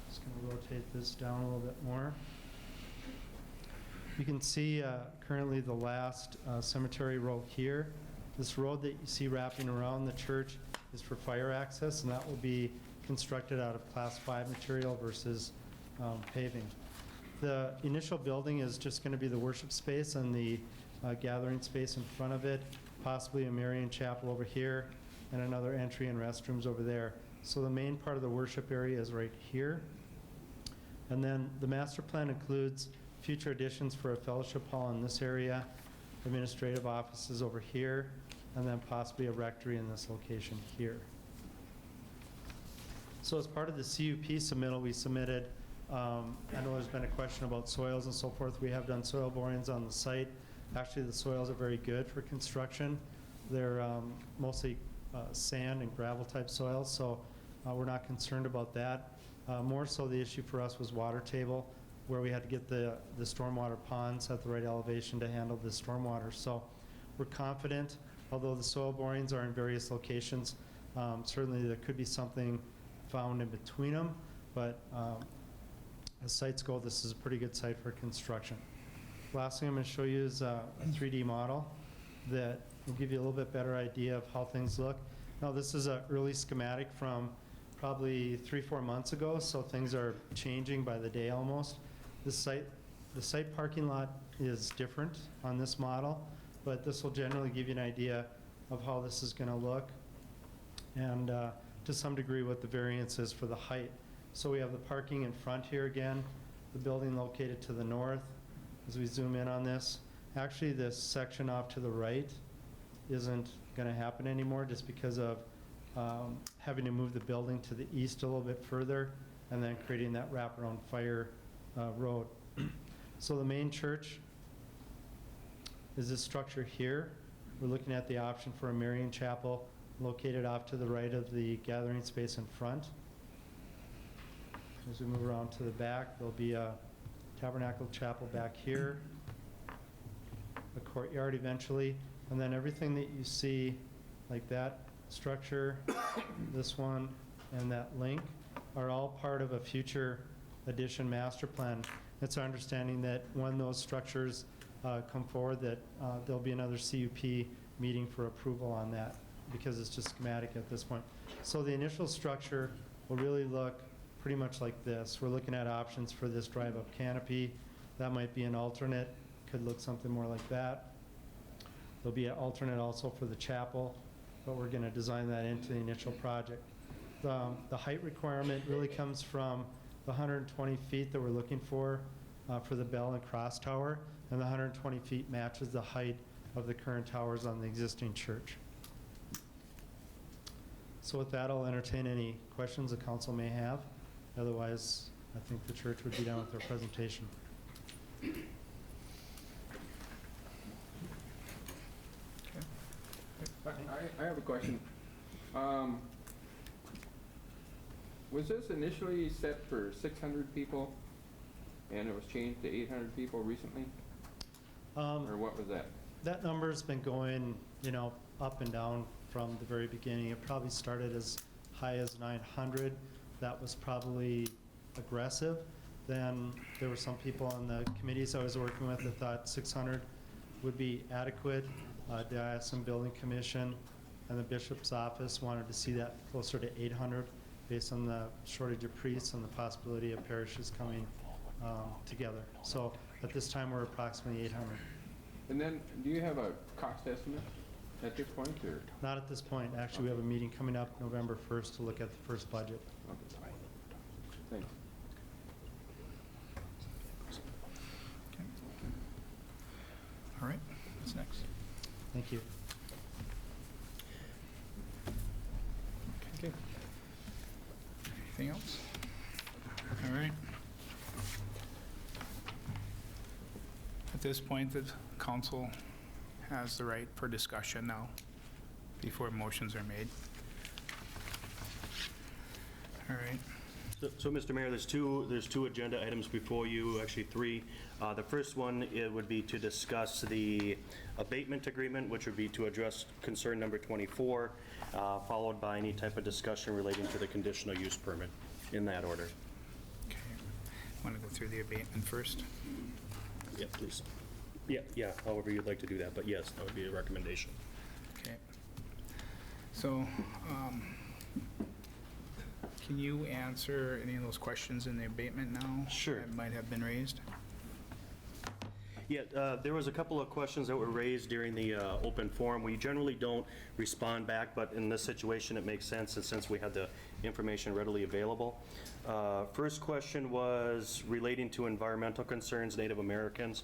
Just going to rotate this down a little bit more. You can see currently the last cemetery row here. This road that you see wrapping around the church is for fire access, and that will be constructed out of Class 5 material versus paving. The initial building is just going to be the worship space and the gathering space in front of it, possibly a Marian chapel over here, and another entry and restrooms over there. So the main part of the worship area is right here. And then the master plan includes future additions for a fellowship hall in this area, administrative offices over here, and then possibly a rectory in this location here. So as part of the CUP submittal, we submitted, I know there's been a question about soils and so forth. We have done soil borings on the site. Actually, the soils are very good for construction. They're mostly sand and gravel type soils, so we're not concerned about that. More so the issue for us was water table, where we had to get the stormwater ponds at the right elevation to handle the stormwater. So we're confident, although the soil borings are in various locations, certainly there could be something found in between them, but as sites go, this is a pretty good site for construction. Last thing I'm going to show you is a 3D model that will give you a little bit better idea of how things look. Now, this is an early schematic from probably 3-4 months ago, so things are changing by the day almost. The site parking lot is different on this model, but this will generally give you an idea of how this is going to look, and to some degree what the variance is for the height. So we have the parking in front here again, the building located to the north. As we zoom in on this, actually this section off to the right isn't going to happen anymore just because of having to move the building to the east a little bit further and then creating that wraparound fire road. So the main church is this structure here. We're looking at the option for a Marian chapel located off to the right of the gathering space in front. As we move around to the back, there'll be a tabernacle chapel back here, a courtyard eventually, and then everything that you see, like that structure, this one, and that link, are all part of a future addition master plan. It's our understanding that when those structures come forward, that there'll be another CUP meeting for approval on that, because it's just schematic at this point. So the initial structure will really look pretty much like this. We're looking at options for this drive-up canopy. That might be an alternate, could look something more like that. There'll be an alternate also for the chapel, but we're going to design that into the initial project. The height requirement really comes from the 120 feet that we're looking for the bell and cross tower, and the 120 feet matches the height of the current towers on the existing church. So with that, I'll entertain any questions the council may have. Otherwise, I think the church would be done with their presentation. I have a question. Was this initially set for 600 people and it was changed to 800 people recently? Or what was that? That number's been going, up and down from the very beginning. It probably started as high as 900. That was probably aggressive. Then there were some people on the committees I was working with that thought 600 would be adequate. The ISM Building Commission and the Bishop's Office wanted to see that closer to 800 based on the shortage of priests and the possibility of parishes coming together. So at this time, we're approximately 800. And then, do you have a cost estimate at this point, or? Not at this point. Actually, we have a meeting coming up November 1st to look at the first budget. Thanks. All right, what's next? Thank you. Okay. Anything else? All right. At this point, the council has the right for discussion now before motions are made. All right. So, Mr. Mayor, there's two agenda items before you, actually three. The first one, it would be to discuss the abatement agreement, which would be to address concern number 24, followed by any type of discussion relating to the conditional use permit, in that order. Okay. Want to go through the abatement first? Yeah, please. Yeah, however you'd like to do that, but yes, that would be a recommendation. Okay. So, can you answer any of those questions in the abatement now? Sure. That might have been raised? Yeah, there was a couple of questions that were raised during the open forum. We generally don't respond back, but in this situation, it makes sense since we had the information readily available. First question was relating to environmental concerns, Native Americans.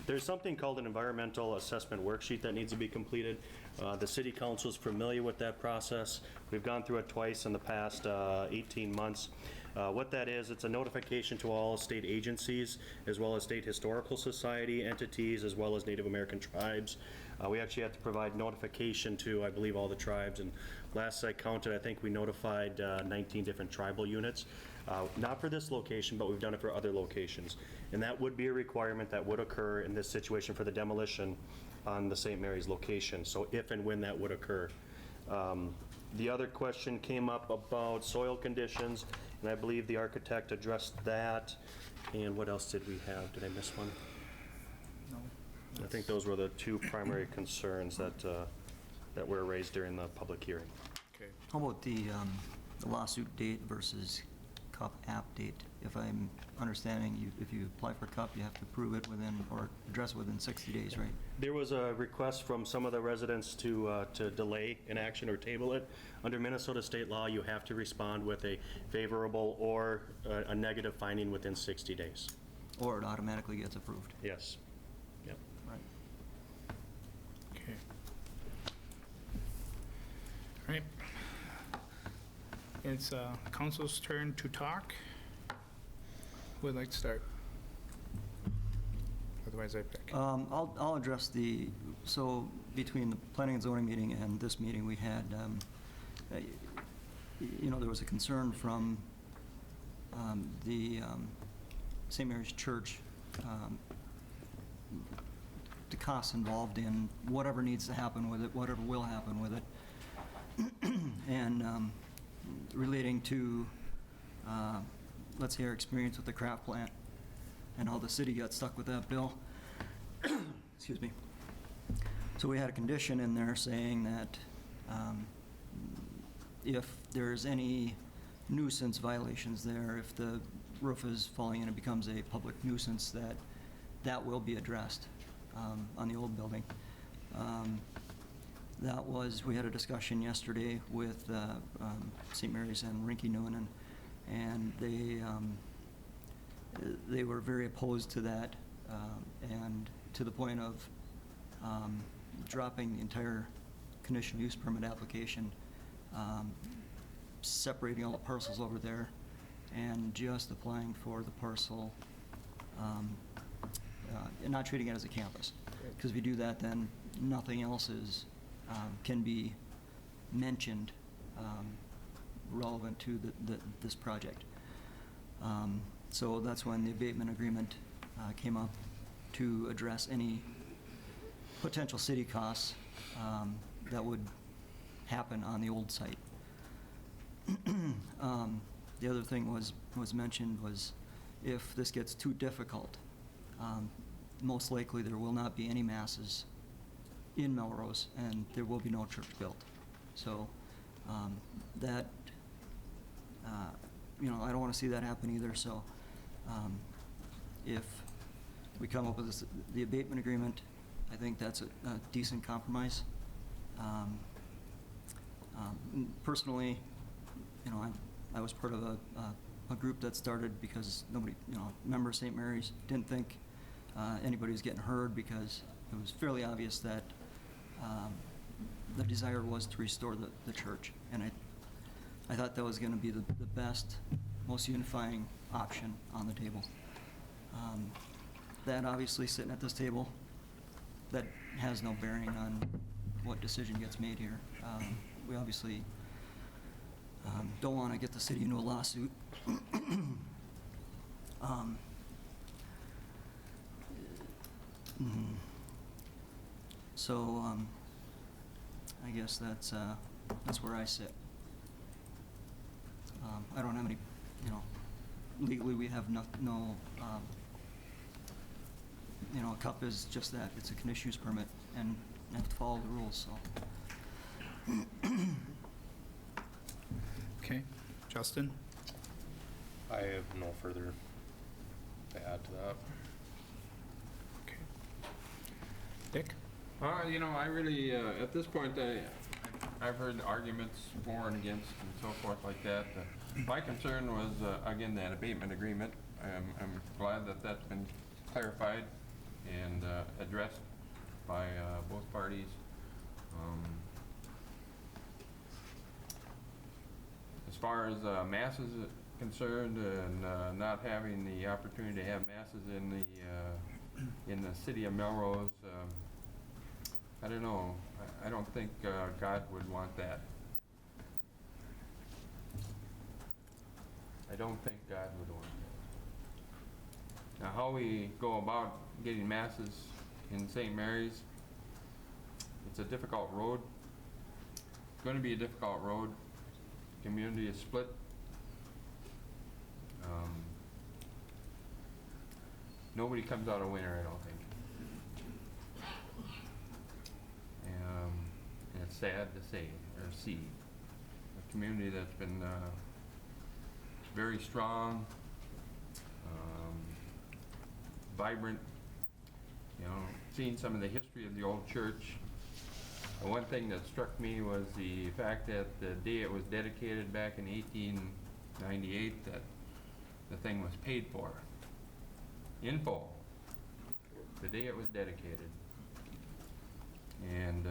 There's something called an environmental assessment worksheet that needs to be completed. The City Council is familiar with that process. We've gone through it twice in the past 18 months. What that is, it's a notification to all state agencies, as well as state historical society entities, as well as Native American tribes. We actually have to provide notification to, I believe, all the tribes. And last I counted, I think we notified 19 different tribal units. Not for this location, but we've done it for other locations. And that would be a requirement that would occur in this situation for the demolition on the St. Mary's location. So if and when that would occur. The other question came up about soil conditions, and I believe the architect addressed that. And what else did we have? Did I miss one? No. I think those were the two primary concerns that were raised during the public hearing. Okay. How about the lawsuit date versus CUP app date? If I'm understanding, if you apply for CUP, you have to prove it within, or address it within 60 days, right? There was a request from some of the residents to delay an action or table it. Under Minnesota state law, you have to respond with a favorable or a negative finding within 60 days. Or it automatically gets approved? Yes. Yep. Right. Okay. All right. It's council's turn to talk. Who would like to start? Otherwise, I pick. I'll address so between the planning and zoning meeting and this meeting, we had, there was a concern from the St. Mary's Church, the costs involved in whatever needs to happen with it, whatever will happen with it, and relating to, let's say, our experience with the craft plant and how the city got stuck with that bill. Excuse me. So we had a condition in there saying that if there's any nuisance violations there, if the roof is falling and it becomes a public nuisance, that will be addressed on the old building. We had a discussion yesterday with St. Mary's and Rinky Noonan, and they were very opposed to that, and to the point of dropping the entire conditional use permit application, separating all the parcels over there, and just applying for the parcel, and not treating it as a campus. Because if you do that, then nothing else can be mentioned relevant to this project. So that's when the abatement agreement came up to address any potential city costs that would happen on the old site. The other thing was mentioned was if this gets too difficult, most likely there will not be any masses in Melrose, and there will be no church built. So that, I don't want to see that happen either. So if we come up with the abatement agreement, I think that's a decent compromise. Personally, I was part of a group that started because nobody, member of St. Mary's didn't think anybody was getting heard, because it was fairly obvious that the desire was to restore the church. And I thought that was going to be the best, most unifying option on the table. That obviously sitting at this table, that has no bearing on what decision gets made here. We obviously don't want to get the city into a lawsuit. So I guess that's where I sit. I don't have any, legally we have no, a CUP is just that. It's a conditional use permit, and you have to follow the rules, so. Okay. Justin? I have no further to add to that. Okay. Dick? I really, at this point, I've heard arguments for and against and so forth like that. My concern was, again, that abatement agreement. I'm glad that that's been clarified and addressed by both parties. As far as masses concerned, and not having the opportunity to have masses in the city of Melrose, I don't know. I don't think God would want that. I don't think God would want that. Now, how we go about getting masses in St. Mary's, it's a difficult road. going to be a difficult road. Community is split. Nobody comes out a winner, I don't think. And it's sad to say or see a community that's been very strong, vibrant. You know, seeing some of the history of the old church. One thing that struck me was the fact that the day it was dedicated back in 1898, that the thing was paid for in full, the day it was dedicated. And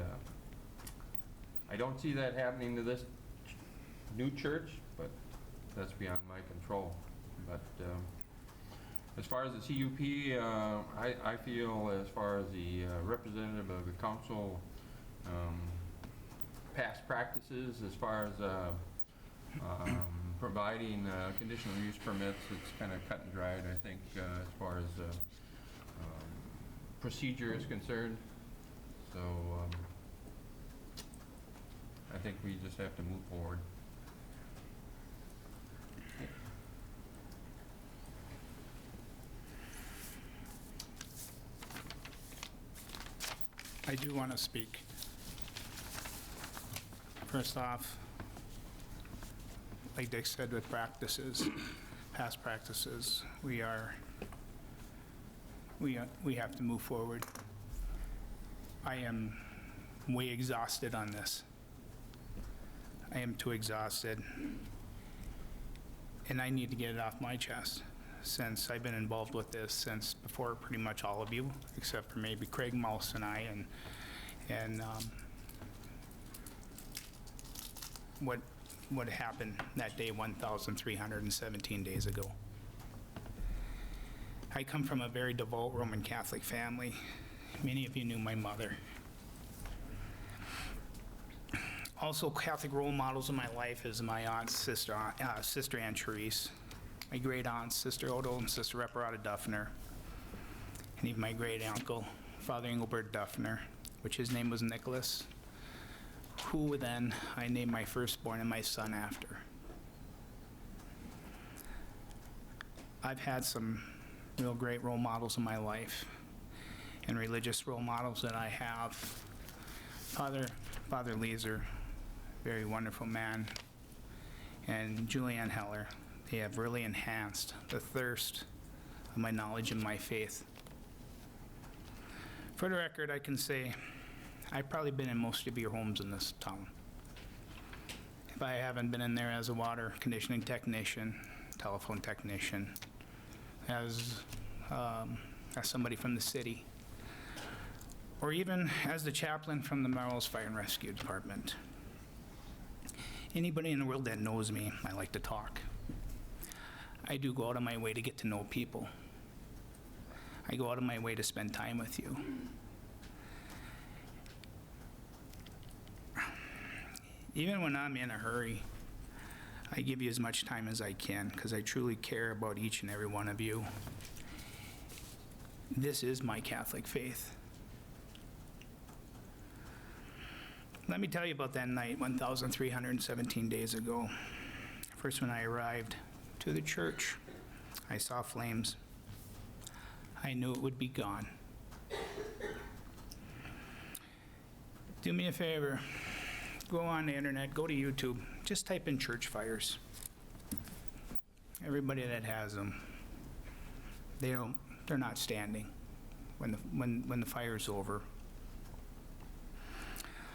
I don't see that happening to this new church, but that's beyond my control. But as far as the CUP, I feel as far as the representative of the council, past practices as far as providing conditional use permits, it's kind of cut and dried, I think, as far as procedure is concerned. So I think we just have to move forward. I do want to speak. First off, like Dick said, with practices, past practices, we have to move forward. I am way exhausted on this. I am too exhausted, and I need to get it off my chest, since I've been involved with this since before pretty much all of you, except for maybe Craig Mouse and I, and what happened that day 1,317 days ago. I come from a very devout Roman Catholic family. Many of you knew my mother. Also, Catholic role models in my life is my aunt's sister, Ann Therese, my great aunts, Sister Odo and Sister Reparata Duffner, and even my great uncle, Father Engelbert Duffner, which his name was Nicholas, who then I named my firstborn and my son after. I've had some real great role models in my life, and religious role models that I have. Father Leeser, very wonderful man, and Julianne Heller. They have really enhanced the thirst of my knowledge and my faith. For the record, I can say I've probably been in most of your homes in this town. If I haven't been in there as a water conditioning technician, telephone technician, as somebody from the city, or even as the chaplain from the Melrose Fire and Rescue Department. Anybody in the world that knows me, I like to talk. I do go out of my way to get to know people. I go out of my way to spend time with you. Even when I'm in a hurry, I give you as much time as I can because I truly care about each and every one of you. This is my Catholic faith. Let me tell you about that night 1,317 days ago. First, when I arrived to the church, I saw flames. I knew it would be gone. Do me a favor. Go on the internet, go to YouTube, just type in church fires. Everybody that has them, they're not standing when the fire's over.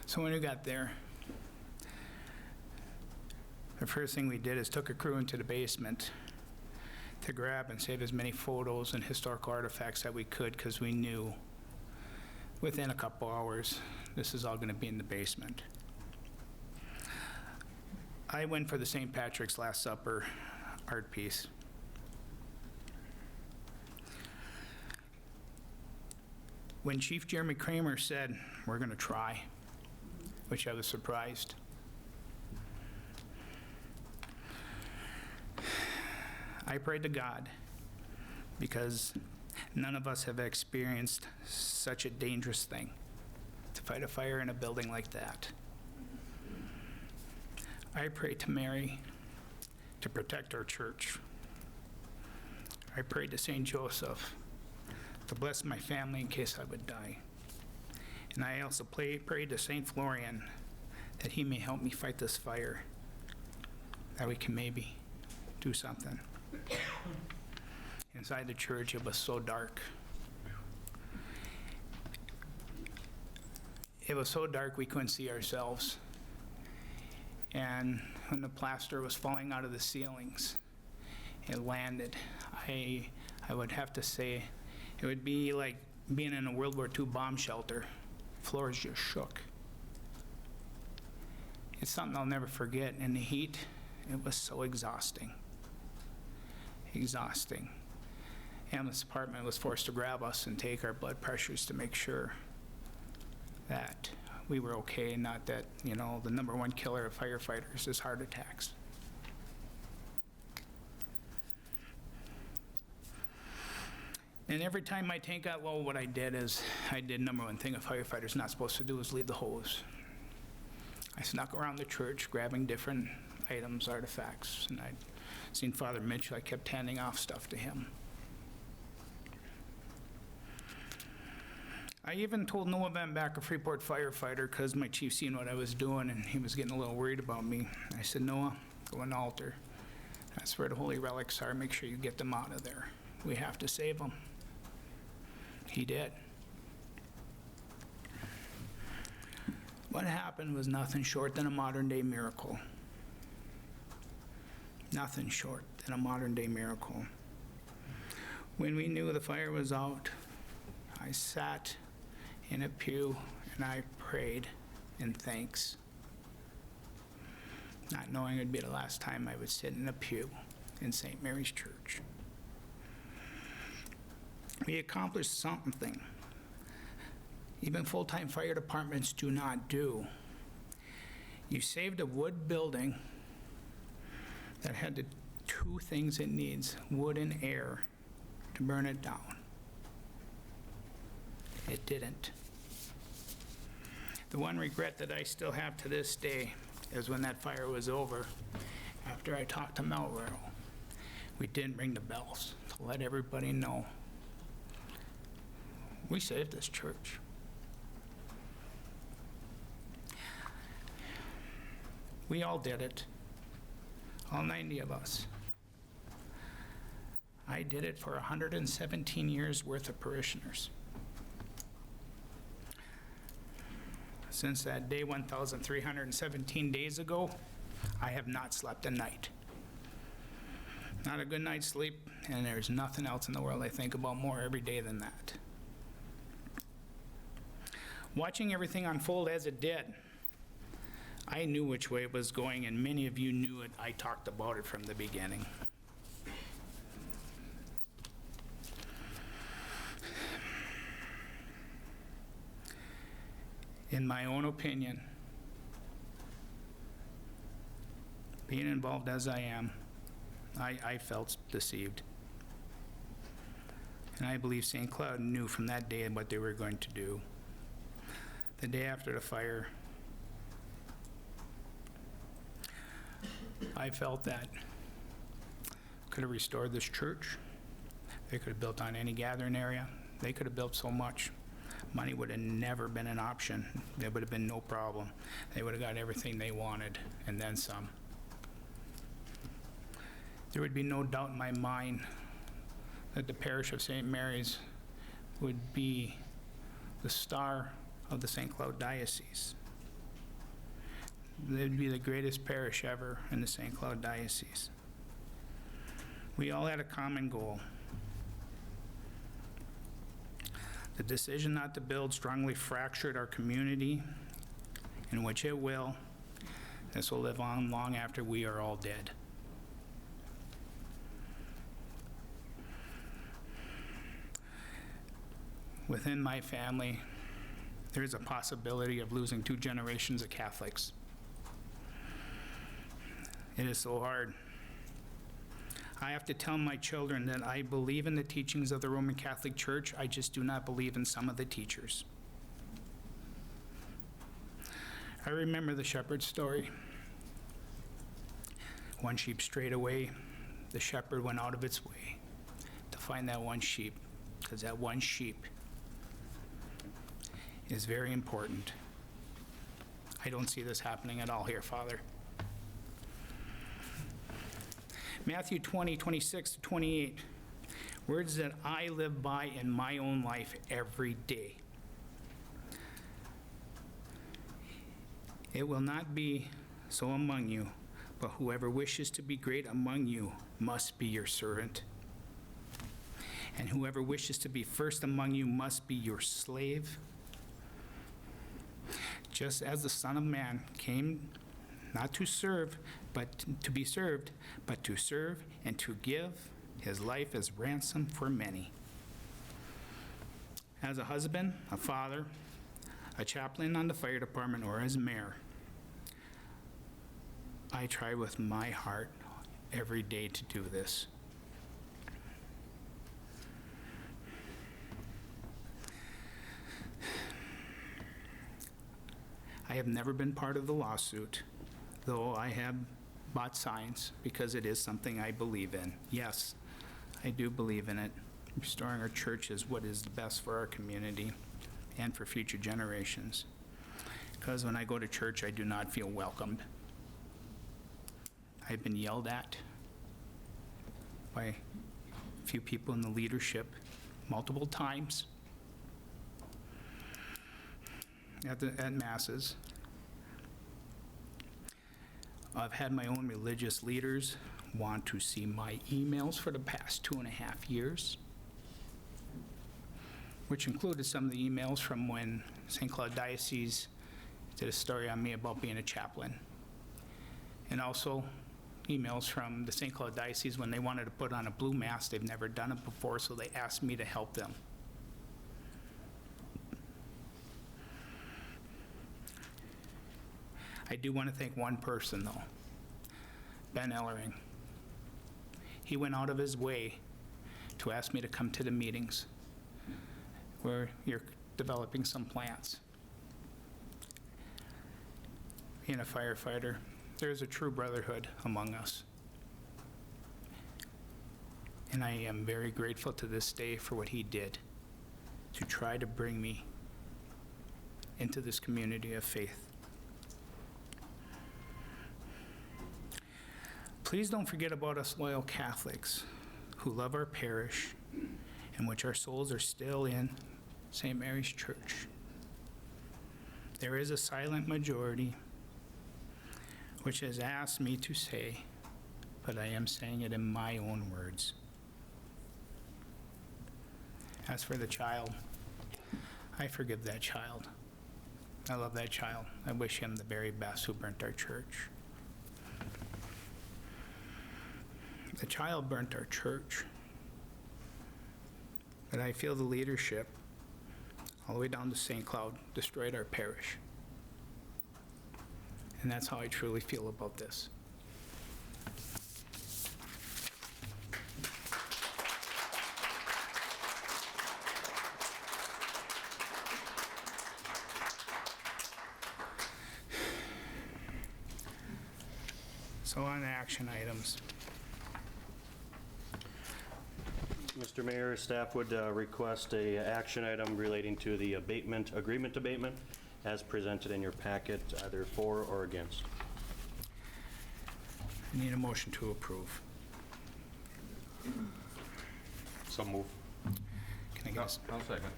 So when we got there, the first thing we did is took a crew into the basement to grab and save as many photos and historical artifacts that we could, because we knew within a couple hours this is all going to be in the basement. I went for the St. Patrick's Last Supper art piece. When Chief Jeremy Kramer said, "We're going to try," which I was surprised. I prayed to God, because none of us have experienced such a dangerous thing, to fight a fire in a building like that. I pray to Mary to protect our church. I pray to St. Joseph to bless my family in case I would die. And I also pray to St. Florian that he may help me fight this fire, that we can maybe do something. Inside the church, it was so dark. It was so dark we couldn't see ourselves. And when the plaster was falling out of the ceilings, it landed. I would have to say it would be like being in a World War II bomb shelter. Floors just shook. It's something I'll never forget. In the heat, it was so exhausting. Exhausting. Ambulance department was forced to grab us and take our blood pressures to make sure that we were okay, not that, you know, the number one killer of firefighters is heart attacks. And every time my tank got low, what I did is, number one thing a firefighter's not supposed to do is leave the hose. I snuck around the church grabbing different items, artifacts, and I'd seen Father Mitchell. I kept handing off stuff to him. I even told Noah Van Back, a Freeport firefighter, because my chief seen what I was doing and he was getting a little worried about me. I said, Noah, go on the altar. That's where the holy relics are. Make sure you get them out of there. We have to save them. He did. What happened was nothing short than a modern-day miracle. Nothing short than a modern-day miracle. When we knew the fire was out, I sat in a pew and I prayed in thanks, not knowing it would be the last time I would sit in a pew in St. Mary's Church. We accomplished something even full-time fire departments do not do. You saved a wood building that had the two things it needs, wood and air, to burn it down. It didn't. The one regret that I still have to this day is when that fire was over, after I talked to Melrose, we didn't ring the bells to let everybody know we saved this church. We all did it, all 90 of us. I did it for 117 years worth of parishioners. Since that day, 1,317 days ago, I have not slept a night. Not a good night's sleep, and there's nothing else in the world I think about more every day than that. Watching everything unfold as it did, I knew which way it was going, and many of you knew it. I talked about it from the beginning. In my own opinion, being involved as I am, I felt deceived. And I believe St. Cloud knew from that day what they were going to do. The day after the fire, I felt that could have restored this church. They could have built on any gathering area. They could have built so much. Money would have never been an option. There would have been no problem. They would have got everything they wanted, and then some. There would be no doubt in my mind that the parish of St. Mary's would be the star of the St. Cloud Diocese. It would be the greatest parish ever in the St. Cloud Diocese. We all had a common goal. The decision not to build strongly fractured our community, in which it will. This will live on long after we are all dead. Within my family, there is a possibility of losing 2 generations of Catholics. It is so hard. I have to tell my children that I believe in the teachings of the Roman Catholic Church. I just do not believe in some of the teachers. I remember the shepherd story. one sheep strayed away, the shepherd went out of its way to find that one sheep, because that one sheep is very important. I don't see this happening at all here, Father. Matthew 20:26-28, words that I live by in my own life every day. It will not be so among you, but whoever wishes to be great among you must be your servant. And whoever wishes to be first among you must be your slave. Just as the Son of Man came not to serve, but to be served, but to serve and to give his life as ransom for many. As a husband, a father, a chaplain on the fire department, or as mayor, I try with my heart every day to do this. I have never been part of the lawsuit, though I have bought signs because it is something I believe in. Yes, I do believe in it. Restoring our church is what is the best for our community and for future generations. Because when I go to church, I do not feel welcomed. I've been yelled at by a few people in the leadership multiple times at masses. I've had my own religious leaders want to see my emails for the past 2.5 years, which included some of the emails from when St. Cloud Diocese did a story on me about being a chaplain. And also emails from the St. Cloud Diocese when they wanted to put on a blue mask. They've never done it before, so they asked me to help them. I do want to thank one person, though, Ben Ellering. He went out of his way to ask me to come to the meetings where you're developing some plans. Being a firefighter, there's a true brotherhood among us. And I am very grateful to this day for what he did to try to bring me into this community of faith. Please don't forget about us loyal Catholics who love our parish and which our souls are still in St. Mary's Church. There is a silent majority which has asked me to say, but I am saying it in my own words. As for the child, I forgive that child. I love that child. I wish him the very best who burnt our church. The child burnt our church, but I feel the leadership, all the way down to St. Cloud, destroyed our parish. And that's how I truly feel about this. So on action items. Mr. Mayor, staff would request a action item relating to the abatement, agreement abatement, as presented in your packet, either for or against. I need a motion to approve. So move. Can I get a I'll second.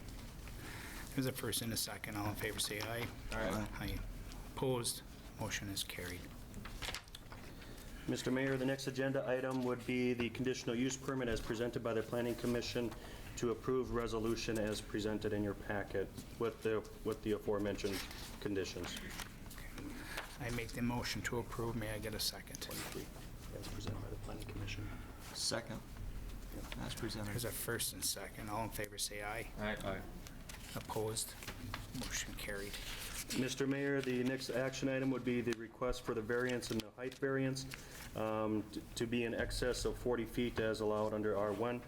There's a first and a second. All in favor, say aye. Aye. Aye. Opposed? Motion is carried. Mr. Mayor, the next agenda item would be the conditional use permit as presented by the Planning Commission to approve resolution as presented in your packet with the aforementioned conditions. I make the motion to approve. May I get a second? 23, as presented by the Planning Commission. Second, as presented. There's a first and second. All in favor, say aye. Aye. Opposed? Motion carried. Mr. Mayor, the next action item would be the request for the variance and the height variance to be in excess of 40 feet as allowed under R1,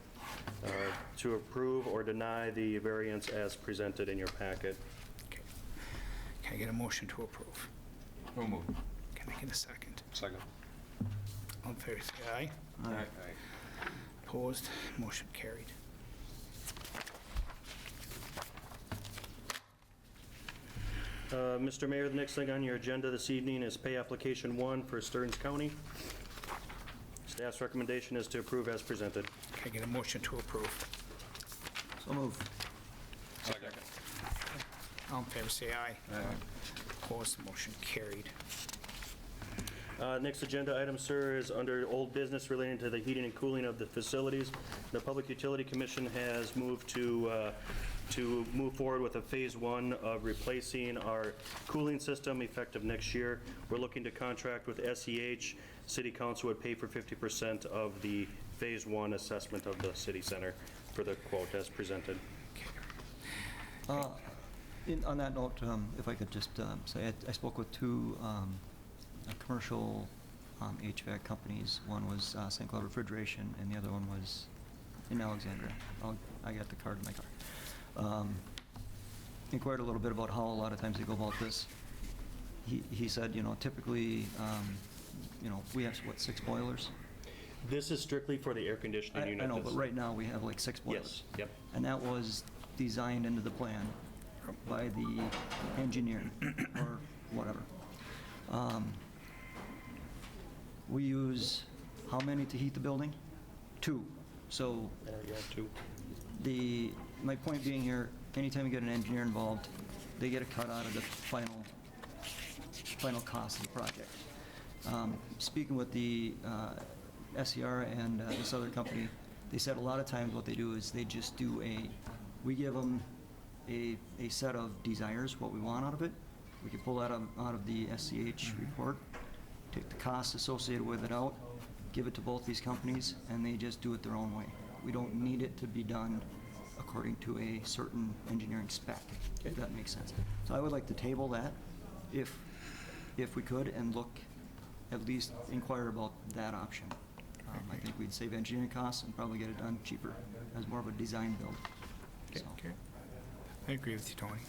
to approve or deny the variance as presented in your packet. Okay. Can I get a motion to approve? So moved. Can I get a second? Second. All in favor, say aye. Aye. Opposed? Motion carried. Mr. Mayor, the next thing on your agenda this evening is pay application 1 for Stearns County. Staff's recommendation is to approve as presented. Can I get a motion to approve? So move. Second. All in favor, say aye. Opposed? Motion carried. Next agenda item, sir, is under old business relating to the heating and cooling of the facilities. The Public Utility Commission has moved to move forward with a Phase 1 of replacing our cooling system effective next year. We're looking to contract with SEH. City Council would pay for 50% of the Phase 1 assessment of the city center for the quote as presented. On that note, if I could just say, I spoke with two commercial HVAC companies. One was St. Cloud Refrigeration, and the other one was in Alexandria. I got the card in my car. Inquired a little bit about how a lot of times they go about this. He said, typically, we have, 6 boilers? This is strictly for the air conditioning unit. I know, but right now we have like 6 boilers. Yes, yep. And that was designed into the plan by the engineer or whatever. We use how many to heat the building? 2. So Yeah, 2. my point being here, anytime you get an engineer involved, they get a cut out of the final cost of the project. Speaking with the SER and this other company, they said a lot of times what they do is they just do we give them a set of desires, what we want out of it. We can pull that out of the SCH report, take the costs associated with it out, give it to both these companies, and they just do it their own way. We don't need it to be done according to a certain engineering spec, if that makes sense. So I would like to table that, if we could, and at least inquire about that option. I think we'd save engineering costs and probably get it done cheaper as more of a design build. So. Okay. I agree with you, Tony.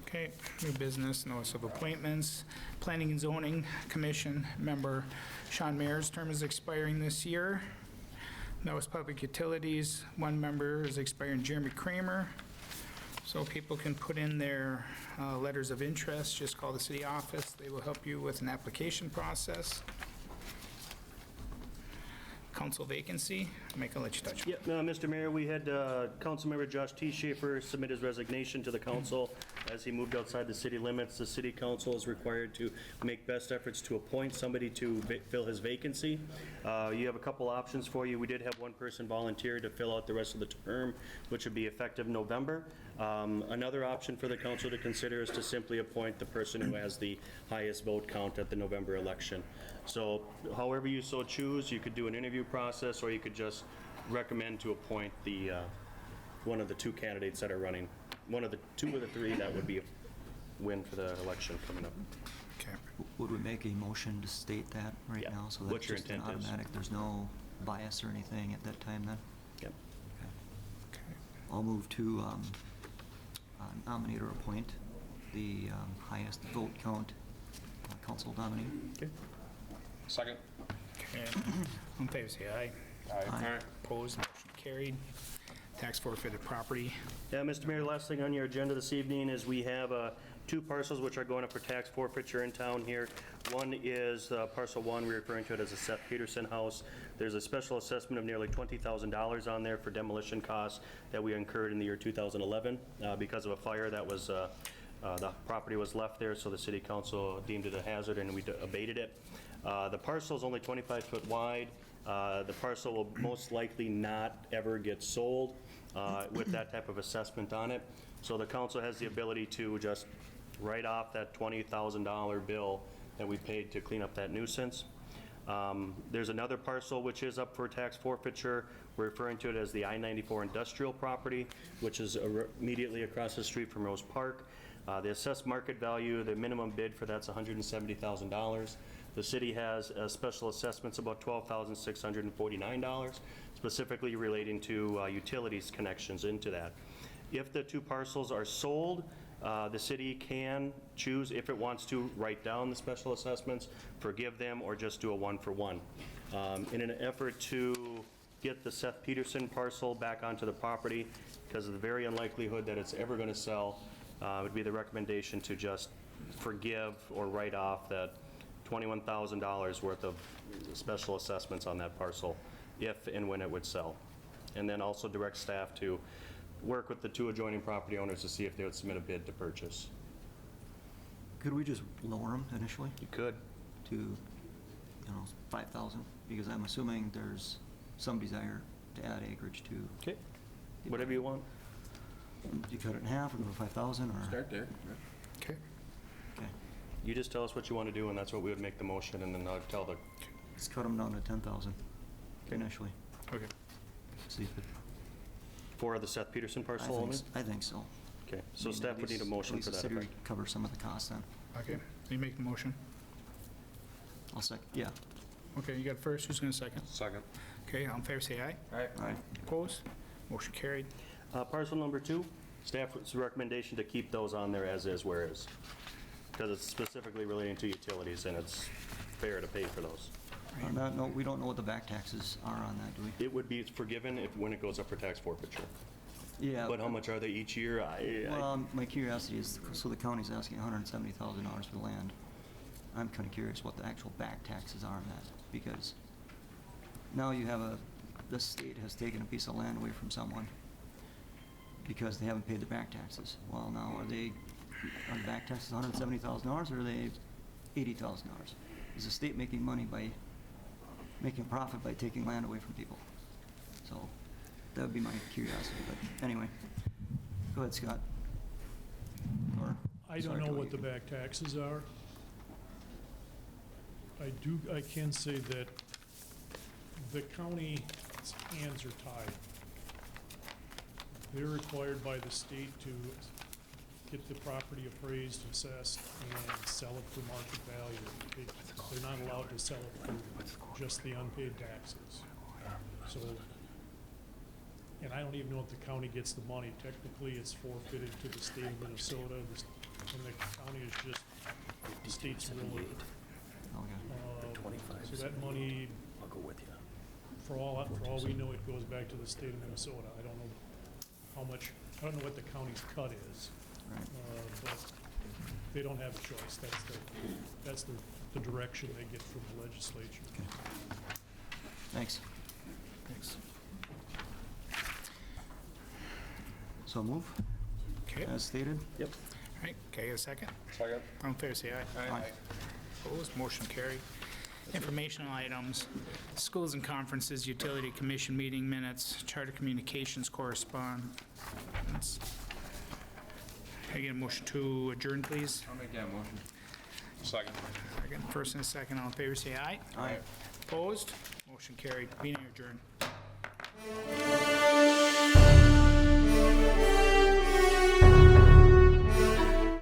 Okay, new business, notice of appointments. Planning and Zoning Commission member Sean Mayer's term is expiring this year. Notice Public Utilities, 1 member is expiring, Jeremy Kramer. So people can put in their letters of interest, just call the city office. They will help you with an application process. Council vacancy, Mike, I'll let you touch on it. Yeah, Mr. Mayor, we had Councilmember Josh T. Schaefer submit his resignation to the council as he moved outside the city limits. The city council is required to make best efforts to appoint somebody to fill his vacancy. You have a couple options for you. We did have 1 person volunteer to fill out the rest of the term, which would be effective November. Another option for the council to consider is to simply appoint the person who has the highest vote count at the November election. So however you so choose, you could do an interview process, or you could just recommend to appoint the one of the 2 candidates that are running. One of the 2 or the 3 that would be a win for the election coming up. Okay. Would we make a motion to state that right now? So What that's your just an intent is. automatic, there's no bias or anything at that time then? Yep. Okay. I'll move to nominate or appoint the highest vote count council nominee. Okay. Second. Okay. All in favor, say aye. Aye. Opposed, motion carried. Tax forfeited property. Yeah, Mr. Mayor, the last thing on your agenda this evening is we have 2 parcels which are going up for tax forfeiture in town here. One is parcel 1, we're referring to it as the Seth Peterson House. There's a special assessment of nearly $20,000 on there for demolition costs that we incurred in the year 2011 because of a fire that was, the property was left there, so the city council deemed it a hazard and we abated it. The parcel is only 25 foot wide. The parcel will most likely not ever get sold with that type of assessment on it. So the council has the ability to just write off that $20,000 bill that we paid to clean up that nuisance. There's another parcel which is up for tax forfeiture. We're referring to it as the I-94 industrial property, which is immediately across the street from Rose Park. The assessed market value, the minimum bid for that's $170,000. The city has special assessments about $12,649, specifically relating to utilities connections into that. If the 2 parcels are sold, The city can choose, if it wants to, write down the special assessments, forgive them, or just do a one-for-one. In an effort to get the Seth Peterson parcel back onto the property, because of the very unlikelihood that it's ever going to sell, would be the recommendation to just forgive or write off that $21,000 worth of special assessments on that parcel, if and when it would sell. And then also direct staff to work with the 2 adjoining property owners to see if they would submit a bid to purchase. Could we just lower them initially You could. to, 5,000? Because I'm assuming there's some desire to add acreage to. Okay. Whatever you want. You cut it in half, or go to 5,000, or? Start there. Okay. Okay. You just tell us what you want to do, and that's what we would make the motion, and then I'll tell the, Let's cut them down to 10,000 initially. Okay. See if it. for the Seth Peterson I parcel think only? s- I think so. Okay, I so mean, staff at would need a least- motion at for least that the city effect. would cover some of the costs then. Okay. You make the motion. I'll yeah. Okay, you got first. Who's going to second? Second. Okay, all in favor, say aye. Aye. All right. Opposed? Motion carried. Parcel number 2, staff's recommendation to keep those on there as is, where is. Because it's specifically relating to utilities, and it's fair to pay for those. On that note, we don't know what the back taxes are on that, do we? It would be forgiven when it goes up for tax forfeiture. Yeah. But how much are they each year? Well, my curiosity is, so the county's asking $170,000 for the land. I'm kind of curious what the actual back taxes are on that, because now you have the state has taken a piece of land away from someone because they haven't paid the back taxes. Well, now, are the back taxes $170,000, or are they $80,000? Is the state making a profit by taking land away from people? So that would be my curiosity, but anyway. Go ahead, Scott. Or, I sorry, don't know Cody, what the you back taxes are. I can say that the county's hands are tied. They're required by the state to get the property appraised, assessed, and sell it for market value. They're not allowed to sell it for just the unpaid taxes. So, and I don't even know if the county gets the money. Technically, it's forfeited to the state of Minnesota, and the county is just the state's ruler. So that money, I'll go with you. for all we know, it goes back to the state of Minnesota. I don't know how much, I don't know what the county's cut is. Right. But they don't have a choice. That's the direction they get from the legislature. Thanks. Thanks. So move, Okay. as stated? Yep. All right, okay, a second. Second. All in favor, say aye. Aye. Opposed? Motion carried. Informational items, schools and conferences, utility commission meeting minutes, charter communications correspondence. Can I get a motion to adjourn, please? I'll make that motion. Second. Second, first and a second, all in favor, say aye. Aye. Opposed? Motion carried. Meeting adjourned.